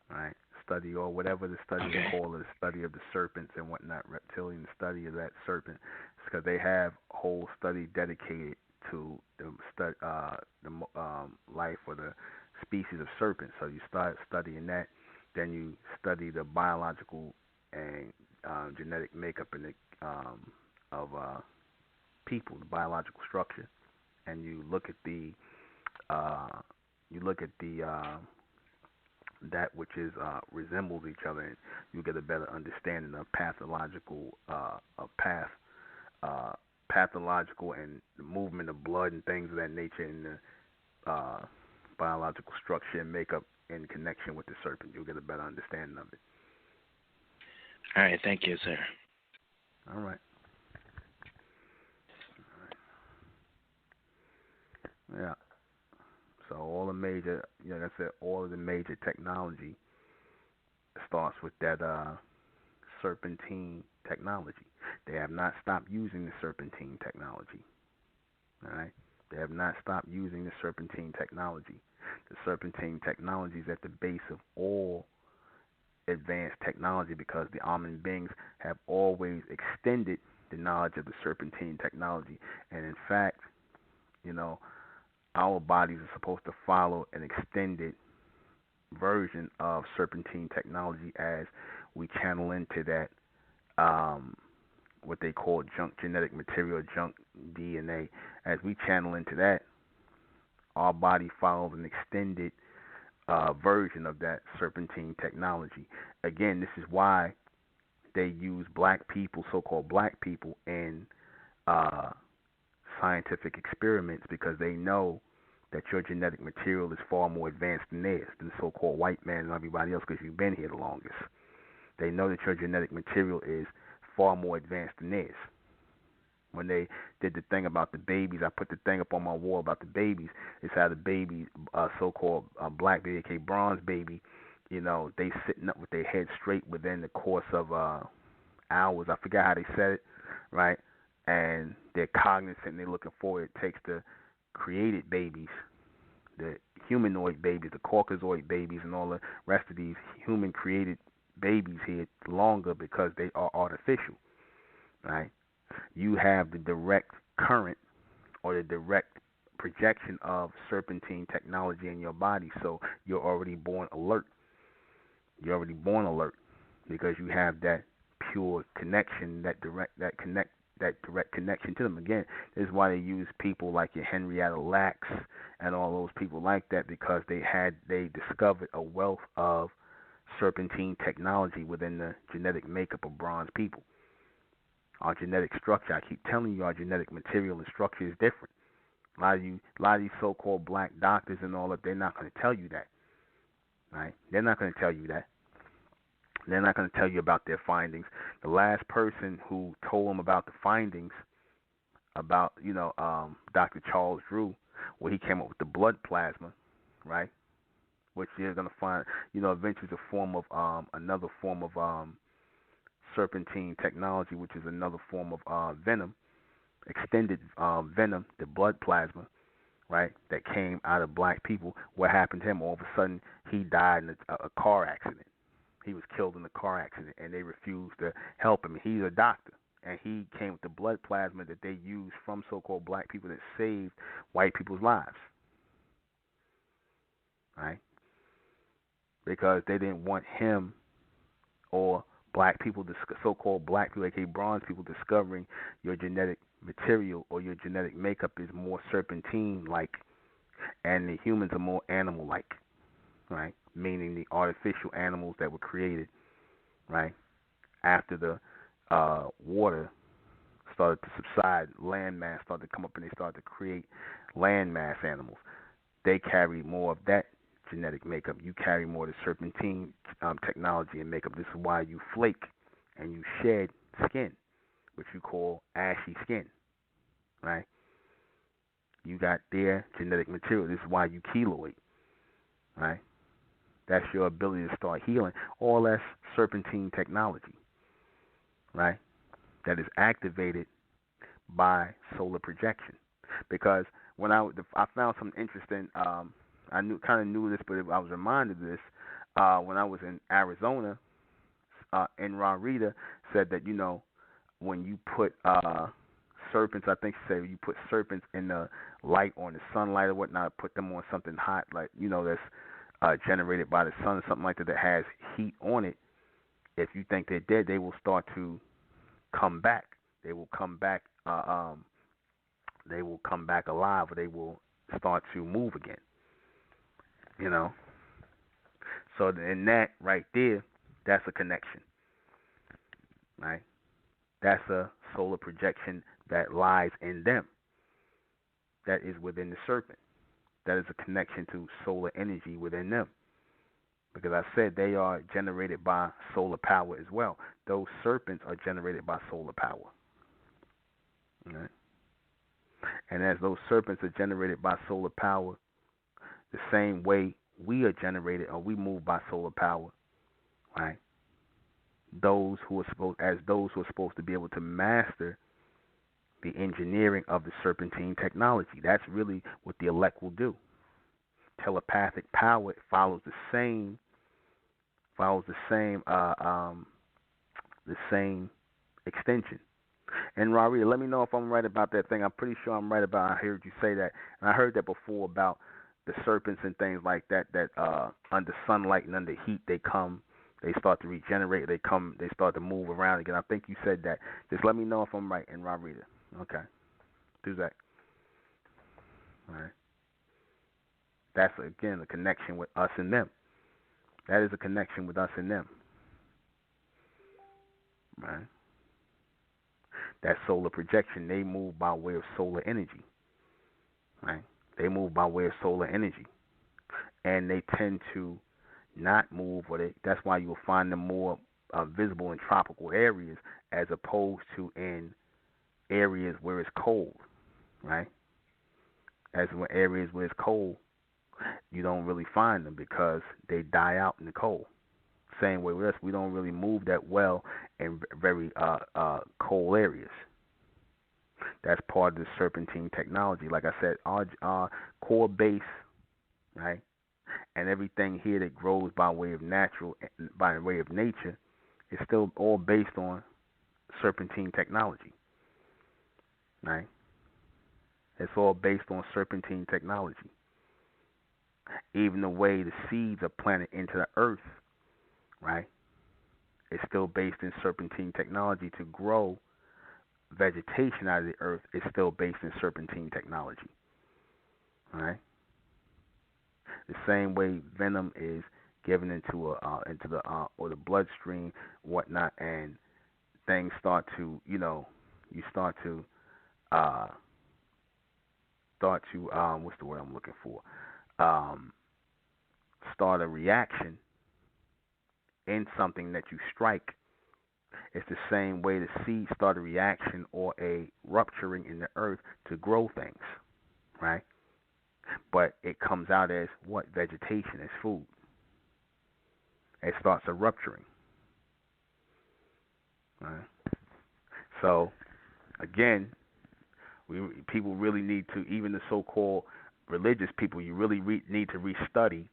Speaker 1: right? Study or whatever the study is
Speaker 3: Okay.
Speaker 1: called, the study of the serpents and whatnot, reptilian study of that serpent, because they have whole study dedicated to the life or the species of serpent. So you start studying that, then you study the biological and genetic makeup and of people, the biological structure, and uh, you look at the that which is resembles each other, and you get a better understanding of uh, pathological and the movement of blood and things of that nature, and the biological structure and makeup in connection with the serpent. You'll get a better understanding of it.
Speaker 3: All right. Thank you, sir.
Speaker 1: All right. Yeah. So all the major, like I said, all of the major technology starts with that serpentine technology. They have not stopped using the serpentine technology. All right. They have not stopped using the serpentine technology. The serpentine technology is at the base of all advanced technology because the Ahmen beings have always extended the knowledge of the serpentine technology. And in fact, you know, our bodies are supposed to follow an extended version of serpentine technology as we channel into that what they call junk genetic material, junk DNA. As we channel into that, our body follows an extended version of that serpentine technology. Again, this is why they use black people, so-called black people, in uh, scientific experiments because they know that your genetic material is far more advanced than theirs, than the so-called white man and everybody else because you've been here the longest. They know that your genetic material is far more advanced than theirs. When they did the thing about the babies, I put the thing up on my wall about the babies. It's how the baby, so-called black baby, aka bronze baby, they sitting up with their head straight within the course of hours. I forgot how they said it, right? And they're cognizant and they're looking forward. It takes the created babies, the humanoid babies, the Caucasoid babies, and all the rest of these human created babies here longer because they are artificial, right? You have the direct current or the direct projection of serpentine technology in your body, so you're already born alert. You're already born alert because you have that pure connection, that direct, that connect that direct connection to them. Again, this is why they use people like your Henrietta Lacks and all those people like that, because they discovered a wealth of serpentine technology within the genetic makeup of bronze people. Our genetic structure, I keep telling you, our genetic material and structure is different. A lot of these so-called black doctors and all that, they're not going to tell you that, right? They're not going to tell you that. They're not going to tell you about their findings. The last person who told them about the findings about, Dr. Charles Drew, where he came up with the blood plasma, right? Which you're going to find, eventually is a form of another form of serpentine technology, which is another form of venom, extended venom, the blood plasma, right? That came out of black people. What happened to him? All of a sudden, he died in a car accident. He was killed in a car accident, and they refused to help him. He's a doctor, and he came with the blood plasma that they used from so-called black people that saved white people's lives, right? Because they didn't want him or black people, so-called black people, aka bronze people, discovering your genetic material or your genetic makeup is more serpentine-like, and the humans are more animal-like, right? Meaning the artificial animals that were created, right, after the water started to subside, land mass started to come up, and they started to create land mass animals. They carry more of that genetic makeup. You carry more of the serpentine technology and makeup. This is why you flake and you shed skin, which you call ashy skin, right? You got their genetic material. This is why you keloid, right? That's your ability to start healing. All that's serpentine technology, right? That is activated by solar projection. Because when I found something interesting, I knew this, but I was reminded of this when I was in Arizona. Enra Rita said that when you put serpents, I think she said you put serpents in the light or in the sunlight or whatnot, put them on something hot, like that's generated by the sun or something like that has heat on it. If you think they're dead, they will start to come back. They will come back. They will come back alive, or they will start to move again. So in that right there, that's a connection, right? That's a solar projection that lies in them. That is within the serpent. That is a connection to solar energy within them. Because I said they are generated by solar power as well. Those serpents are generated by solar power. Right? And as those serpents are generated by solar power, the same way we are generated or we move by solar power, right? Those who are supposed to be able to master the engineering of the serpentine technology. That's really what the elect will do. Telepathic power follows the same extension. And Rari, let me know if I'm right about that thing. I'm pretty sure I'm right about. I heard you say that, and I heard that before about the serpents and things like that. That under sunlight and under heat, they start to regenerate. They start to move around again. I think you said that. Just let me know if I'm right, and Rari. Okay, do that. All right. That's again a connection with us and them. That is a connection with us and them. Right. That solar projection, they move by way of solar energy. Right? They move by way of solar energy. And they tend to not move, that's why you'll find them more visible in tropical areas as opposed to in areas where it's cold. Right? As in areas where it's cold, you don't really find them because they die out in the cold. Same way with us, we don't really move that well in very cold areas. That's part of the serpentine technology. Like I said, our core base, right, and everything here that grows by way of nature, is still all based on serpentine technology, right? It's all based on serpentine technology. Even the way the seeds are planted into the earth, right? It's still based in serpentine technology to grow vegetation out of the earth is still based in serpentine technology. All right. The same way venom is given into the or the bloodstream, whatnot, and things start to you uh start to what's the word I'm looking for um start a reaction in something that you strike. It's the same way the seeds start a reaction or a rupturing in the earth to grow things, right? But it comes out as what? Vegetation, as food. It starts a rupturing. Right? So, again, people really need to, even the so-called religious people, you really need to restudy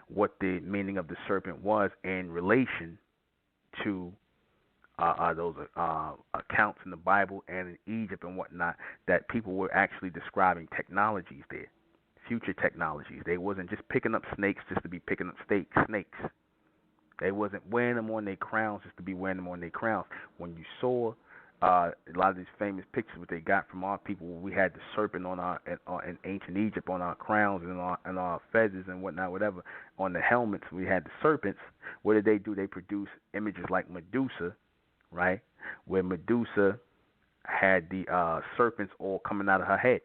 Speaker 1: what the meaning of the serpent was in relation to those accounts in the Bible and in Egypt and whatnot, that people were actually describing technologies there, future technologies. They wasn't just picking up snakes just to be picking up snakes. They wasn't wearing them on their crowns just to be wearing them on their crowns. When you saw a lot of these famous pictures, what they got from our people, we had the serpent on in ancient Egypt on our crowns and our feathers and whatnot, whatever. On the helmets, we had the serpents. What did they do? They produced images like Medusa, right? Where Medusa had the serpents all coming out of her head.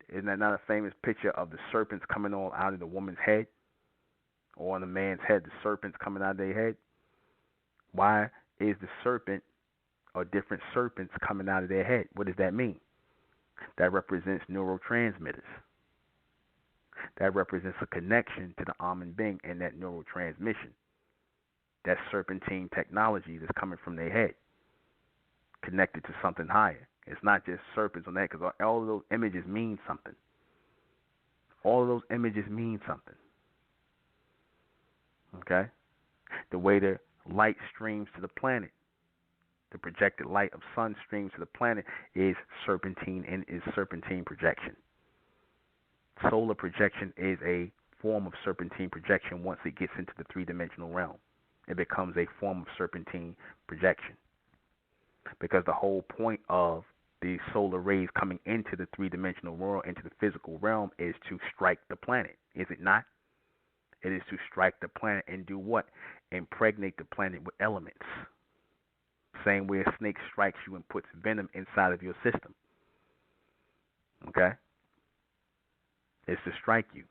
Speaker 1: Isn't that not a famous picture of the serpents coming all out of the woman's head? Or on the man's head, the serpents coming out of their head? Why is the serpent or different serpents coming out of their head? What does that mean? That represents neurotransmitters. That represents a connection to the Ahmen being and that neurotransmission. That serpentine technology that's coming from their head, connected to something higher. It's not just serpents on that, because all of those images mean something. All of those images mean something. Okay? The way the light streams to the planet, the projected light of sun streams to the planet is serpentine and is serpentine projection. Solar projection is a form of serpentine projection once it gets into the three-dimensional realm. It becomes a form of serpentine projection. Because the whole point of the solar rays coming into the three-dimensional world, into the physical realm, is to strike the planet. Is it not? It is to strike the planet and do what? Impregnate the planet with elements. Same way a snake strikes you and puts venom inside of your system. Okay? It's to strike you.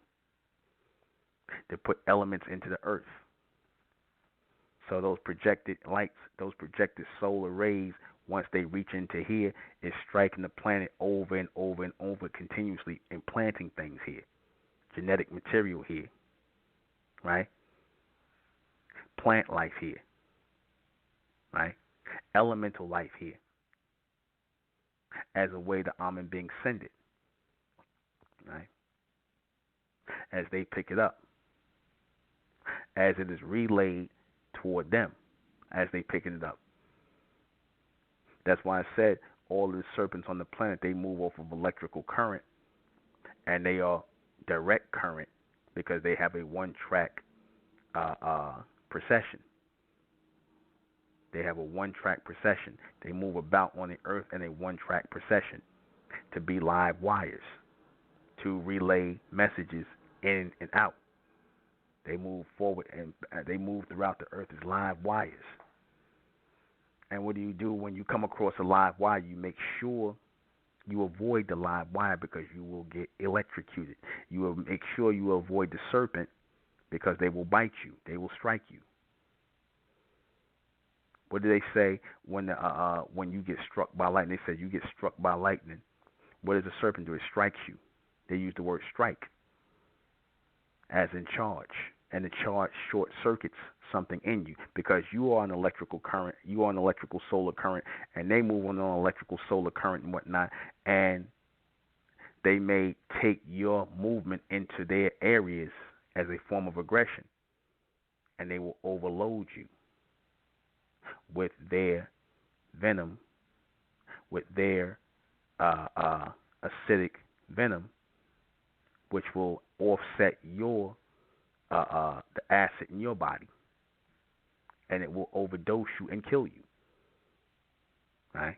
Speaker 1: To put elements into the earth. So those projected lights, those projected solar rays, once they reach into here, is striking the planet over and over and over, continuously implanting things here. Genetic material here. Right? Plant life here. Right? Elemental life here. As a way the Ahmen being send it. Right? As they pick it up. As it is relayed toward them. As they picking it up. That's why I said all of the serpents on the planet, they move off of electrical current. And they are direct current because they have a one-track procession. They have a one-track procession. They move about on the earth in a one-track procession to be live wires, to relay messages in and out. They move forward and they move throughout the earth as live wires. And what do you do when you come across a live wire? You make sure you avoid the live wire because you will get electrocuted. You will make sure you avoid the serpent because they will bite you. They will strike you. What do they say when you get struck by lightning? They say you get struck by lightning. What does the serpent do? It strikes you. They use the word strike as in charge. And the charge short circuits something in you because you are an electrical current, you are an electrical solar current, and they move on an electrical solar current and whatnot, and they may take your movement into their areas as a form of aggression, and they will overload you with their venom, with their acidic venom, which will offset your the acid in your body, and it will overdose you and kill you. right?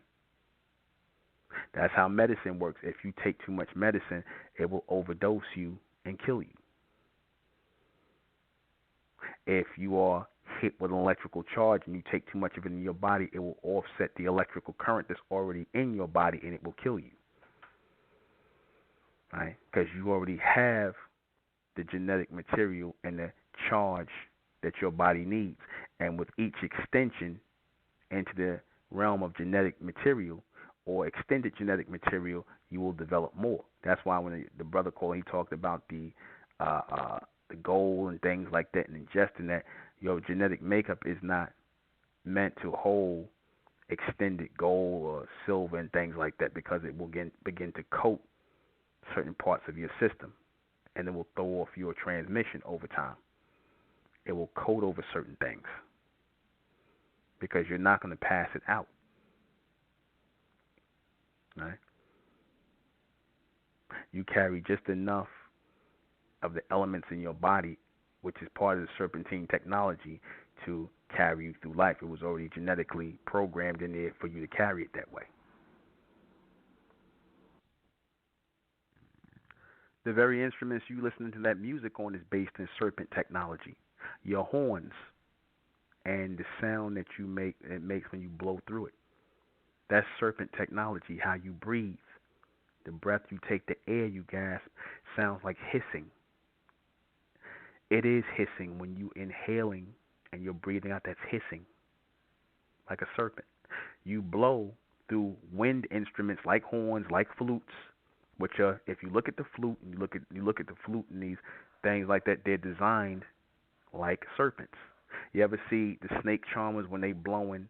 Speaker 1: That's how medicine works. If you take too much medicine, it will overdose you and kill you. If you are hit with an electrical charge and you take too much of it in your body, it will offset the electrical current that's already in your body and it will kill you, right? Because you already have the genetic material and the charge that your body needs. And with each extension into the realm of genetic material or extended genetic material, you will develop more. That's why when the brother called, he talked about the gold and things like that, and ingesting that, your genetic makeup is not meant to hold extended gold or silver and things like that, because it will begin to coat certain parts of your system, and it will throw off your transmission over time. It will coat over certain things because you're not going to pass it out, right? You carry just enough of the elements in your body, which is part of the Serpentine technology, to carry you through life. It was already genetically programmed in there for you to carry it that way. The very instruments you listening to that music on is based in serpent technology. Your horns and the sound that you make, it makes when you blow through it. That's serpent technology. How you breathe, the breath you take, the air you gasp, sounds like hissing. It is hissing when you inhaling and you're breathing out. That's hissing, like a serpent. You blow through wind instruments like horns, like flutes, which are, if you look at the flute and you look at the flute and these things like that, they're designed like serpents. You ever see the snake charmers when they blowing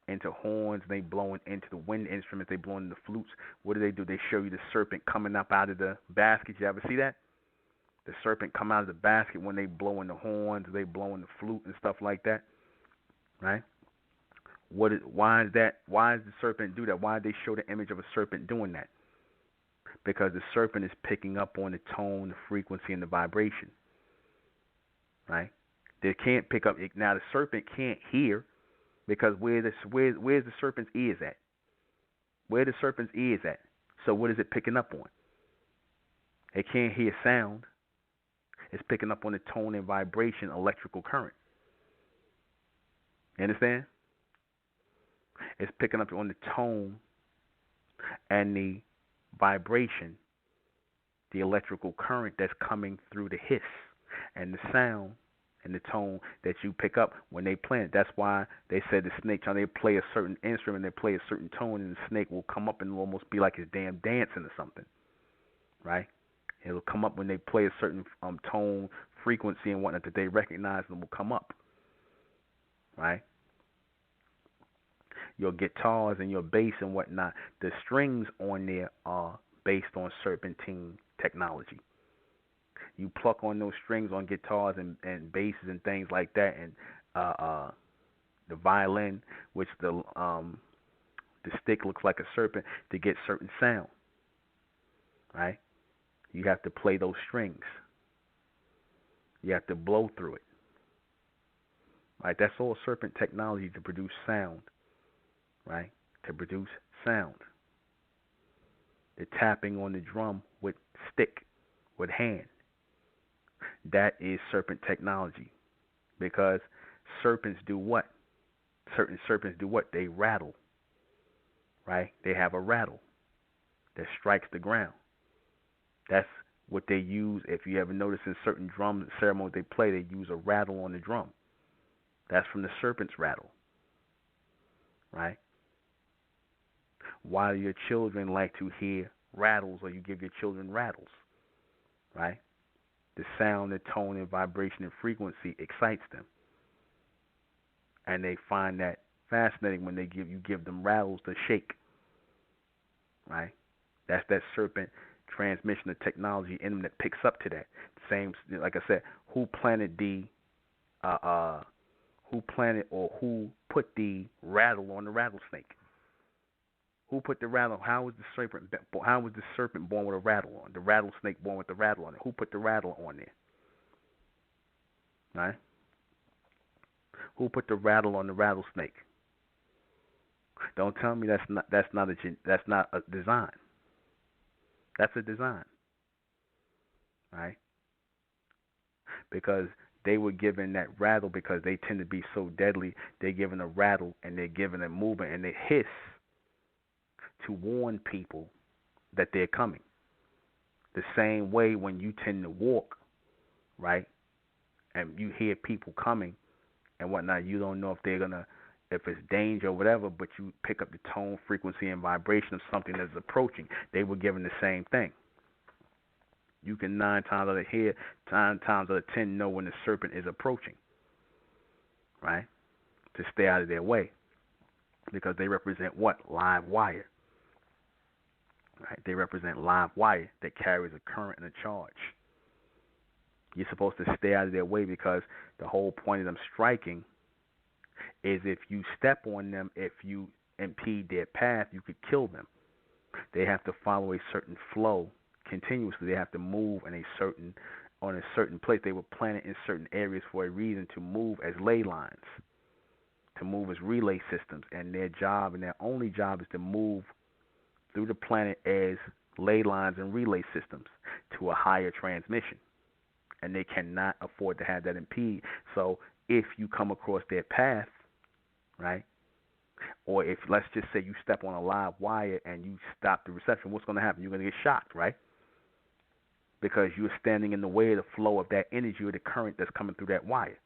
Speaker 1: into horns, they blowing into the wind instruments, they blowing into the flutes? What do? They show you the serpent coming up out of the basket. You ever see that? The serpent come out of the basket when they blow in the horns, they blow in the flute and stuff like that, right? Why is that? Why does the serpent do that? Why did they show the image of a serpent doing that? Because the serpent is picking up on the tone, the frequency, and the vibration, right? They can't pick up. Now the serpent can't hear, because where's the serpent's ears at? Where the serpent's ears at? So what is it picking up on? It can't hear sound. It's picking up on the tone and vibration, electrical current. You understand? It's picking up on the tone and the vibration, the electrical current that's coming through the hiss and the sound and the tone that you pick up when they play it. That's why they said the snake, when they play a certain instrument, they play a certain tone, and the snake will come up and it'll almost be like it's damn dancing or something, right? It'll come up when they play a certain tone, frequency, and whatnot that they recognize, and will come up, right? Your guitars and your bass and whatnot, the strings on there are based on serpentine technology. You pluck on those strings on guitars and basses and things like that, and the violin, which the stick looks like a serpent, to get certain sound, right? You have to play those strings. You have to blow through it. Right? That's all serpent technology to produce sound. Right? To produce sound. The tapping on the drum with stick, with hand. That is serpent technology. Because serpents do what? Certain serpents do what? They rattle. Right? They have a rattle that strikes the ground. That's what they use. If you ever notice in certain drum ceremonies they play, they use a rattle on the drum. That's from the serpent's rattle. Right? Why do your children like to hear rattles, or you give your children rattles? Right? The sound, the tone, and vibration and frequency excites them. And they find that fascinating when you give them rattles to shake. Right? That's that serpent transmission of technology in them that picks up to that. Same, like I said, who planted or who put the rattle on the rattlesnake? Who put the rattle? How was the serpent born with a rattle on? The rattlesnake born with the rattle on it. Who put the rattle on there? Right? Who put the rattle on the rattlesnake? Don't tell me that's not a design. That's a design, right? Because they were given that rattle because they tend to be so deadly. They're given a rattle and they're given a movement and they hiss to warn people that they're coming. The same way when you tend to walk, right, and you hear people coming and whatnot, you don't know if they're gonna, if it's danger or whatever, but you pick up the tone, frequency, and vibration of something that's approaching. They were given the same thing. You can 9 times out of 10 know when the serpent is approaching, right? To stay out of their way, because they represent what? Live wire, right? They represent live wire that carries a current and a charge. You're supposed to stay out of their way because the whole point of them striking is if you step on them, if you impede their path, you could kill them. They have to follow a certain flow continuously. They have to move in on a certain place. They were planted in certain areas for a reason, to move as ley lines, to move as relay systems, and their job and their only job is to move through the planet as ley lines and relay systems to a higher transmission. And they cannot afford to have that impede. So if you come across their path, right, or if, let's just say, you step on a live wire and you stop the reception, what's going to happen? You're going to get shocked, right? Because you're standing in the way of the flow of that energy or the current that's coming through that wire.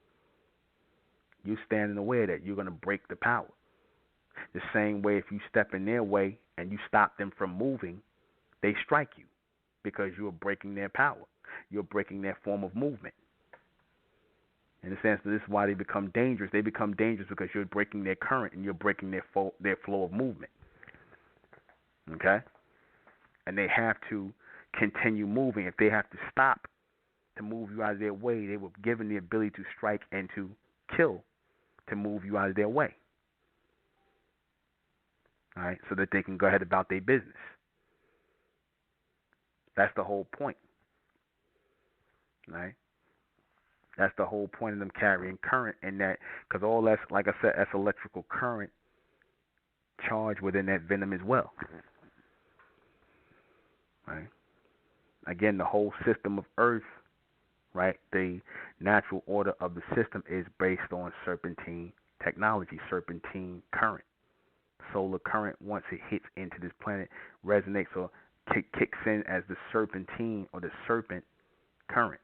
Speaker 1: You stand in the way of that. You're going to break the power. The same way, if you step in their way and you stop them from moving, they strike you because you're breaking their power. You're breaking their form of movement. In a sense, this is why they become dangerous. They become dangerous because you're breaking their current and you're breaking their flow of movement. Okay? And they have to continue moving. If they have to stop to move you out of their way, they were given the ability to strike and to kill to move you out of their way. All right? So that they can go ahead about their business. That's the whole point. Right? That's the whole point of them carrying current, and that, because all that's, like I said, that's electrical current charge within that venom as well. Right? Again, the whole system of Earth, right? The natural order of the system is based on serpentine technology, serpentine current. Solar current, once it hits into this planet, resonates or kicks in as the serpentine or the serpent current.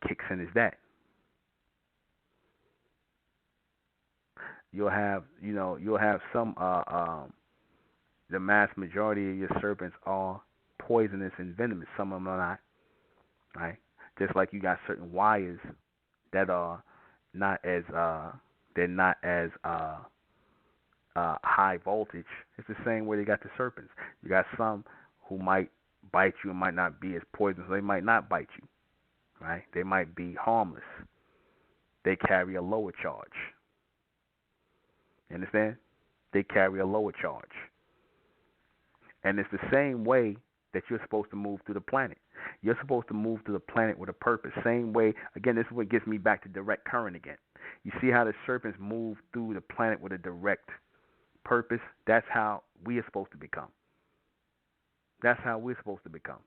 Speaker 1: Kicks in as that. You'll have some the mass majority of your serpents are poisonous and venomous. Some of them are not. Right? Just like you got certain wires that are not as they're not as high voltage. It's the same way they got the serpents. You got some who might bite you and might not be as poisonous. They might not bite you. Right? They might be harmless. They carry a lower charge. You understand? They carry a lower charge. And it's the same way that you're supposed to move through the planet. You're supposed to move through the planet with a purpose. Same way, again, this is what gets me back to direct current again. You see how the serpents move through the planet with a direct purpose? That's how we are supposed to become. That's how we're supposed to become.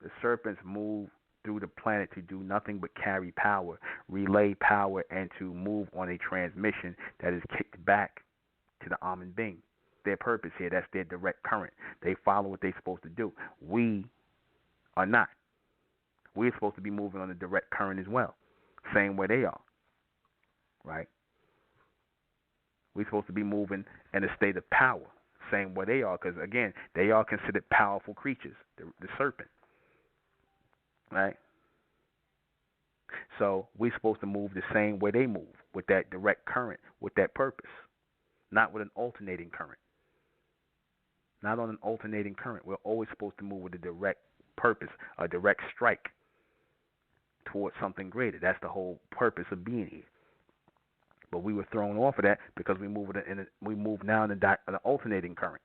Speaker 1: The serpents move through the planet to do nothing but carry power, relay power, and to move on a transmission that is kicked back to the Ahmen being. Their purpose here, that's their direct current. They follow what they're supposed to do. We are not. We're supposed to be moving on the direct current as well, same way they are, right? We're supposed to be moving in a state of power, same way they are, because, again, they are considered powerful creatures, the serpent. Right? So we're supposed to move the same way they move, with that direct current, with that purpose, not with an alternating current. Not on an alternating current. We're always supposed to move with a direct purpose, a direct strike towards something greater. That's the whole purpose of being here. But we were thrown off of that because we move now in an alternating current,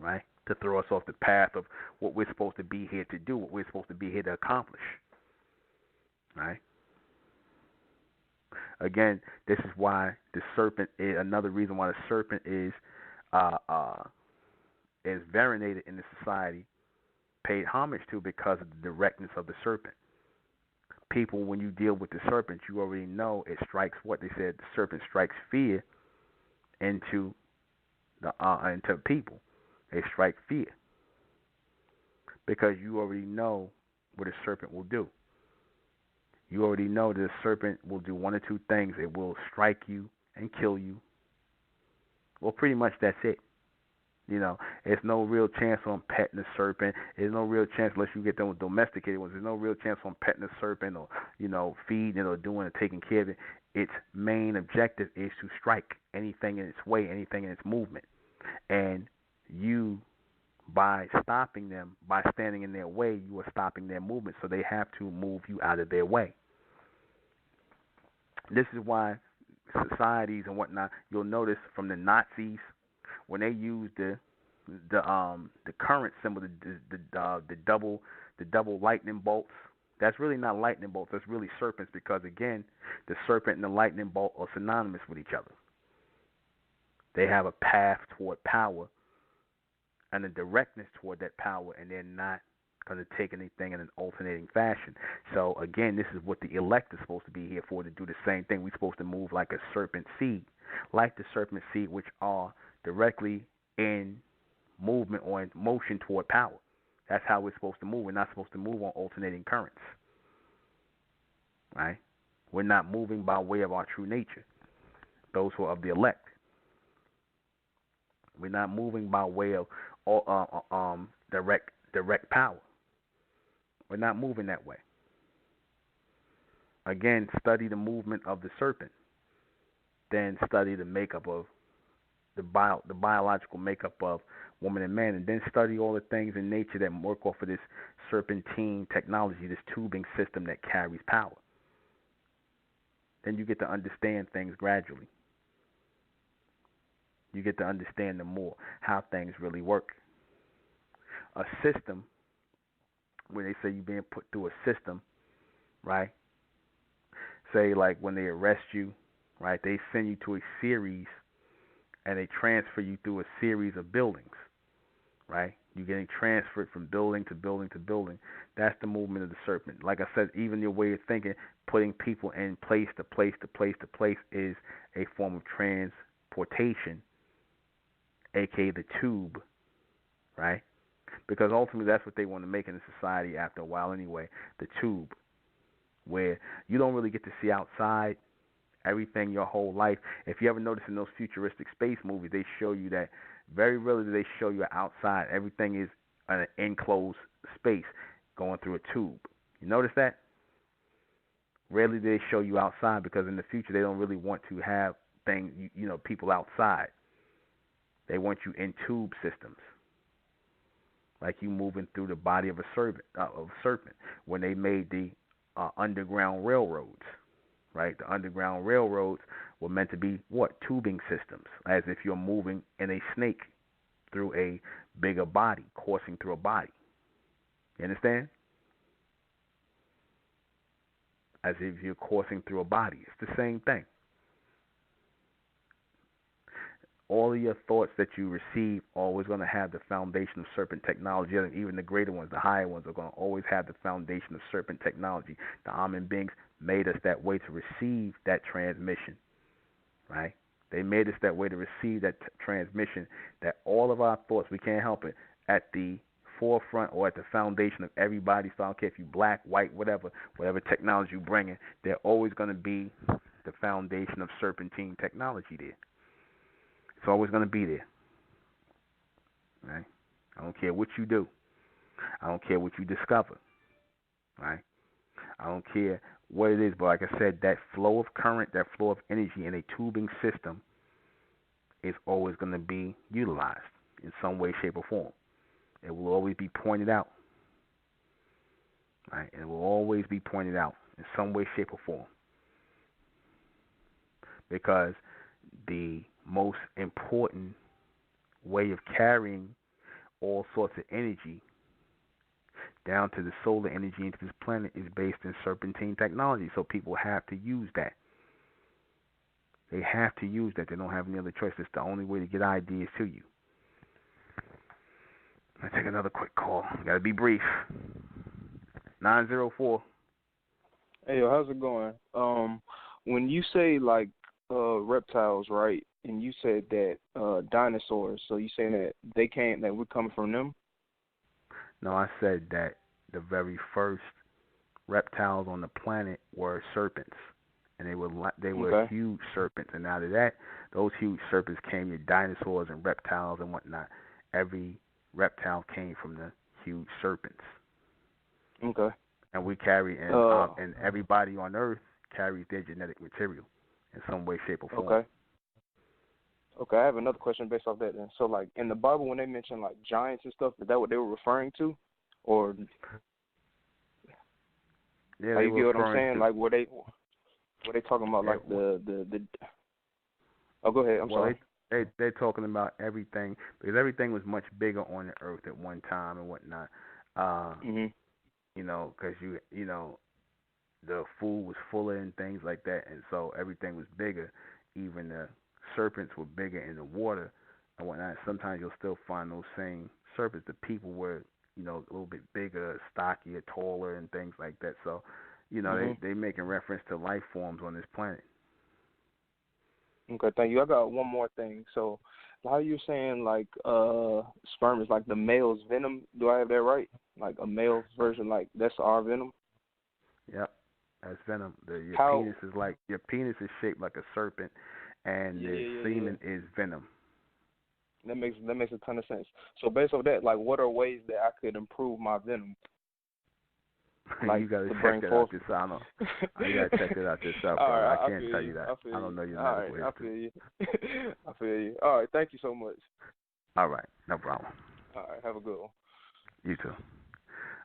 Speaker 1: right? To throw us off the path of what we're supposed to be here to do, what we're supposed to be here to accomplish. Right? Again, this is why the serpent is another reason why the serpent uh, uh, is venerated in the society, paid homage to because of the directness of the serpent. People, when you deal with the serpent, you already know it strikes what they said. The serpent strikes fear into into people. They strike fear because you already know what a serpent will do. You already know that a serpent will do one or two things. It will strike you and kill you. Well, pretty much that's it. There's no real chance on petting a serpent. There's no real chance unless you get them with domesticated ones. There's no real chance on petting a serpent or, feeding it or doing or taking care of it. Its main objective is to strike anything in its way, anything in its movement. And you, by stopping them, by standing in their way, you are stopping their movement. So they have to move you out of their way. This is why societies and whatnot, you'll notice from the Nazis, when they used the current symbol, the double lightning bolts. That's really not lightning bolts. That's really serpents because again, the serpent and the lightning bolt are synonymous with each other. They have a path toward power and a directness toward that power, and they're not going to take anything in an alternating fashion. So again, this is what the elect is supposed to be here for, to do the same thing. We're supposed to move like a serpent seed, like the serpent seed, which are directly in movement or in motion toward power. That's how we're supposed to move. We're not supposed to move on alternating currents. Right? We're not moving by way of our true nature. Those who are of the elect. We're not moving by way of direct power. We're not moving that way. Again, study the movement of the serpent. Then study the makeup of the biological makeup of woman and man, and then study all the things in nature that work off of this serpentine technology, this tubing system that carries power. Then you get to understand things gradually. You get to understand them more, how things really work. A system, where they say you're being put through a system, right? Say like when they arrest you, right? They send you to a series and they transfer you through a series of buildings, right? You're getting transferred from building to building to building. That's the movement of the serpent. Like I said, even your way of thinking, putting people in place to place to place to place is a form of transportation, aka the tube, right? Because ultimately that's what they want to make in the society after a while anyway, the tube, where you don't really get to see outside everything your whole life. If you ever notice in those futuristic space movies, they show you that very rarely do they show you outside. Everything is an enclosed space going through a tube. You notice that? Rarely do they show you outside because in the future they don't really want to have things, people outside. They want you in tube systems, like you moving through the body of a serpent. When they made the underground railroads, right? The underground railroads were meant to be what? Tubing systems, as if you're moving in a snake through a bigger body, coursing through a body. You understand? As if you're coursing through a body. It's the same thing. All of your thoughts that you receive are always going to have the foundation of serpent technology. And even the greater ones, the higher ones, are going to always have the foundation of serpent technology. The Ahmen beings made us that way to receive that transmission, right? They made us that way to receive that transmission, that all of our thoughts, we can't help it, at the forefront or at the foundation of everybody. So I don't care if you're black, white, whatever technology you're bringing, they're always going to be the foundation of serpentine technology there. It's always going to be there. Right? I don't care what you do. I don't care what you discover. Right? I don't care what it is, but like I said, that flow of current, that flow of energy in a tubing system is always going to be utilized in some way, shape, or form. It will always be pointed out. Right? It will always be pointed out in some way, shape, or form. Because the most important way of carrying all sorts of energy down to the solar energy into this planet is based in serpentine technology. So people have to use that. They have to use that. They don't have any other choice. It's the only way to get ideas to you. Let's take another quick call. Got to be brief. 904.
Speaker 4: Hey, yo, how's it going? When you say like reptiles, right? And you said that dinosaurs. So you saying that that we're coming from them?
Speaker 1: No, I said that the very first reptiles on the planet were serpents, and they were
Speaker 4: Okay.
Speaker 1: huge serpents. And out of that, those huge serpents came your dinosaurs and reptiles and whatnot. Every reptile came from the huge serpents,
Speaker 4: Okay.
Speaker 1: and we carry
Speaker 4: Uh,
Speaker 1: and everybody on Earth carries their genetic material in some way, shape, or form.
Speaker 4: okay. Okay, I have another question based off that then. So like in the Bible when they mention like giants and stuff, is that what they were referring to? Or
Speaker 1: Yeah,
Speaker 4: how
Speaker 1: they
Speaker 4: you
Speaker 1: were
Speaker 4: get what I'm
Speaker 1: referring
Speaker 4: saying?
Speaker 1: to.
Speaker 4: Like were they talking about
Speaker 1: Yeah,
Speaker 4: like the Oh, go ahead. I'm
Speaker 1: well,
Speaker 4: sorry.
Speaker 1: they're talking about everything because everything was much bigger on the Earth at one time and whatnot. Uh,
Speaker 4: Mhm.
Speaker 1: because the food was fuller and things like that, and so everything was bigger. Even the serpents were bigger in the water and whatnot. Sometimes you'll still find those same serpents. The people were, a little bit bigger, stockier, taller, and things like that. So,
Speaker 4: Mhm.
Speaker 1: they making reference to life forms on this planet.
Speaker 4: Okay, thank you. I got one more thing. So how you saying like sperm is like the male's venom? Do I have that right? Like a male's version, like that's our venom?
Speaker 1: Yep, that's venom. Your
Speaker 4: How
Speaker 1: penis is shaped like a serpent, and
Speaker 4: yeah,
Speaker 1: the
Speaker 4: yeah, yeah, yeah.
Speaker 1: semen is venom.
Speaker 4: That makes a ton of sense. So based on that, like what are ways that I could improve my venom? Like
Speaker 1: You gotta
Speaker 4: to
Speaker 1: check
Speaker 4: bring
Speaker 1: that out
Speaker 4: forth.
Speaker 1: yourself. I don't. You gotta check that out yourself,
Speaker 4: All
Speaker 1: brother. I
Speaker 4: right, I
Speaker 1: can't
Speaker 4: feel
Speaker 1: tell
Speaker 4: you.
Speaker 1: you that.
Speaker 4: I feel
Speaker 1: I
Speaker 4: you.
Speaker 1: don't know your
Speaker 4: All right,
Speaker 1: medical
Speaker 4: I
Speaker 1: history.
Speaker 4: feel you. I feel you. All right, thank you so much.
Speaker 1: All right, no problem.
Speaker 4: All right, have a good one.
Speaker 1: You too.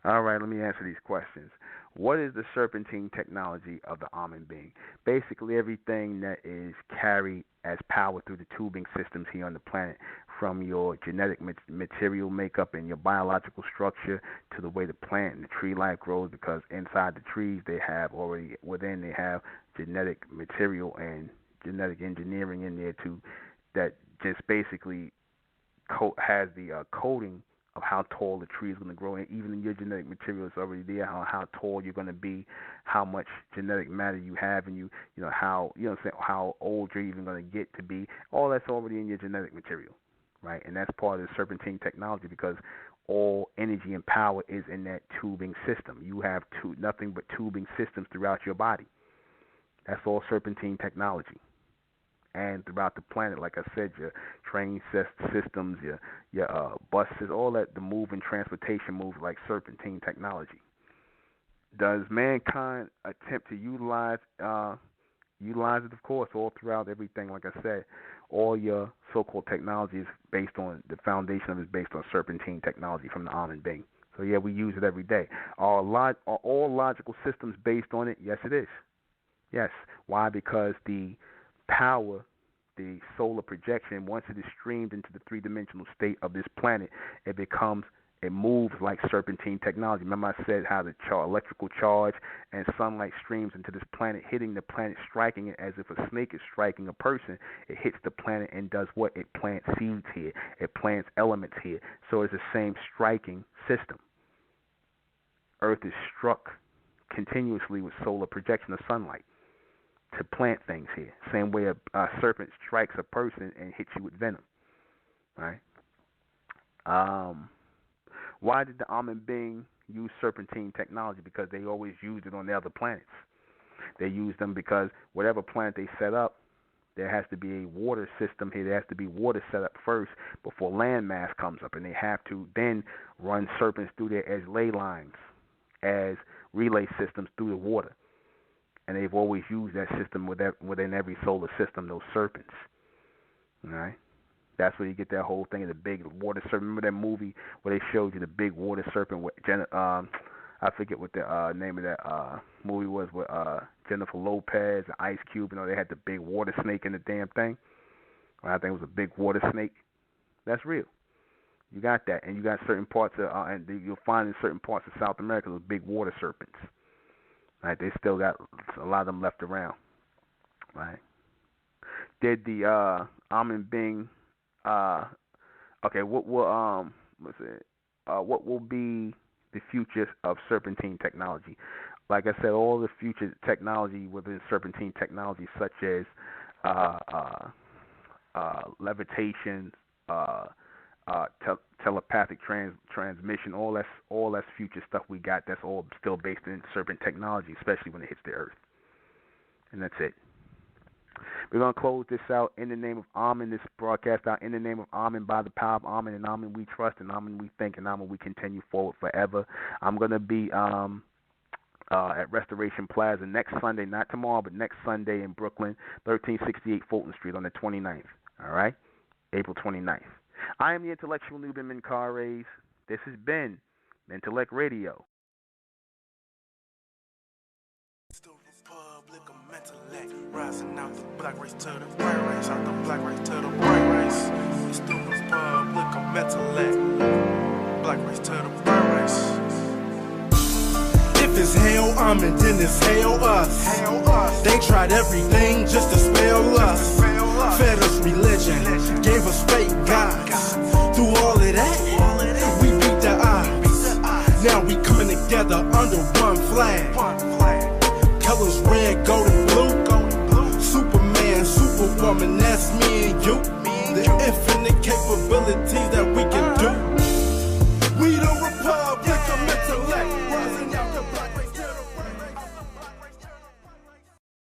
Speaker 1: All right, let me answer these questions. What is the serpentine technology of the Ahmen being? Basically, everything that is carried as power through the tubing systems here on the planet, from your genetic material makeup and your biological structure to the way the plant and the tree life grows, because inside the trees they have already, within they have genetic material and genetic engineering in there too, that just basically has the coding of how tall the tree is going to grow, and even in your genetic material, it's already there how tall you're going to be, how much genetic matter you have, and how how old you're even going to get to be. All that's already in your genetic material, right? And that's part of the serpentine technology, because all energy and power is in that tubing system. You have nothing but tubing systems throughout your body. That's all serpentine technology. And throughout the planet, like I said, your train systems, your buses, all that, the moving transportation moves like serpentine technology. Does mankind attempt to utilize it? Of course, all throughout everything. Like I said, all your so-called technology is based on, the foundation of it is based on serpentine technology from the Ahmen Bing. So yeah, we use it every day. Are all logical systems based on it? Yes, it is. Yes. Why? Because the power, the solar projection, once it is streamed into the three-dimensional state of this planet, it moves like serpentine technology. Remember I said how the electrical charge and sunlight streams into this planet, hitting the planet, striking it as if a snake is striking a person. It hits the planet and does what? It plants seeds here. It plants elements here. So it's the same striking system. Earth is struck continuously with solar projection of sunlight to plant things here. Same way a serpent strikes a person and hits you with venom. Right? Why did the Ahmen Bing use serpentine technology? Because they always used it on the other planets. They used them because whatever planet they set up, there has to be a water system here. There has to be water set up first before land mass comes up, and they have to then run serpents through there as ley lines, as relay systems through the water. And they've always used that system within every solar system, those serpents. All right? That's where you get that whole thing of the big water serpent. Remember that movie where they showed you the big water serpent with I forget what the name of that movie was, with Jennifer Lopez and Ice Cube. They had the big water snake in the damn thing. I think it was a big water snake. That's real. You got that, and you got certain parts of, and you'll find in certain parts of South America those big water serpents. Right, they still got a lot of them left around. Right. did the Ahmen Bing. Okay, what will what will be the future of Serpentine technology? Like I said, all the future technology within Serpentine technology, such as levitation, telepathic transmission, all that's future stuff we got. That's all still based in Serpent technology, especially when it hits the Earth. And that's it. We're going to close this out in the name of Ahmen, this broadcast out in the name of Ahmen, by the power of Ahmen, and Ahmen we trust, and Ahmen we think, and Ahmen we continue forward forever. I'm going to be at Restoration Plaza next Sunday, not tomorrow, but next Sunday in Brooklyn, 1368 Fulton Street on the 29th, all right? April 29th. I am the intellectual Nuben Menkares. This has been Intellect Radio.
Speaker 5: Rising out the black race to the bright race, out the black race to the bright race. The students public of intellect, black race to the bright race. If it's hell, Ahmen, then it's hell us. They tried everything just to spell us. Fed us religion, gave us fake gods. Through all of that, we beat the odds. Now we coming together under one flag. Colors red, gold, and blue. Superman, Superwoman, that's me and you. The infinite capabilities that we can do. We the Republic of Intellect.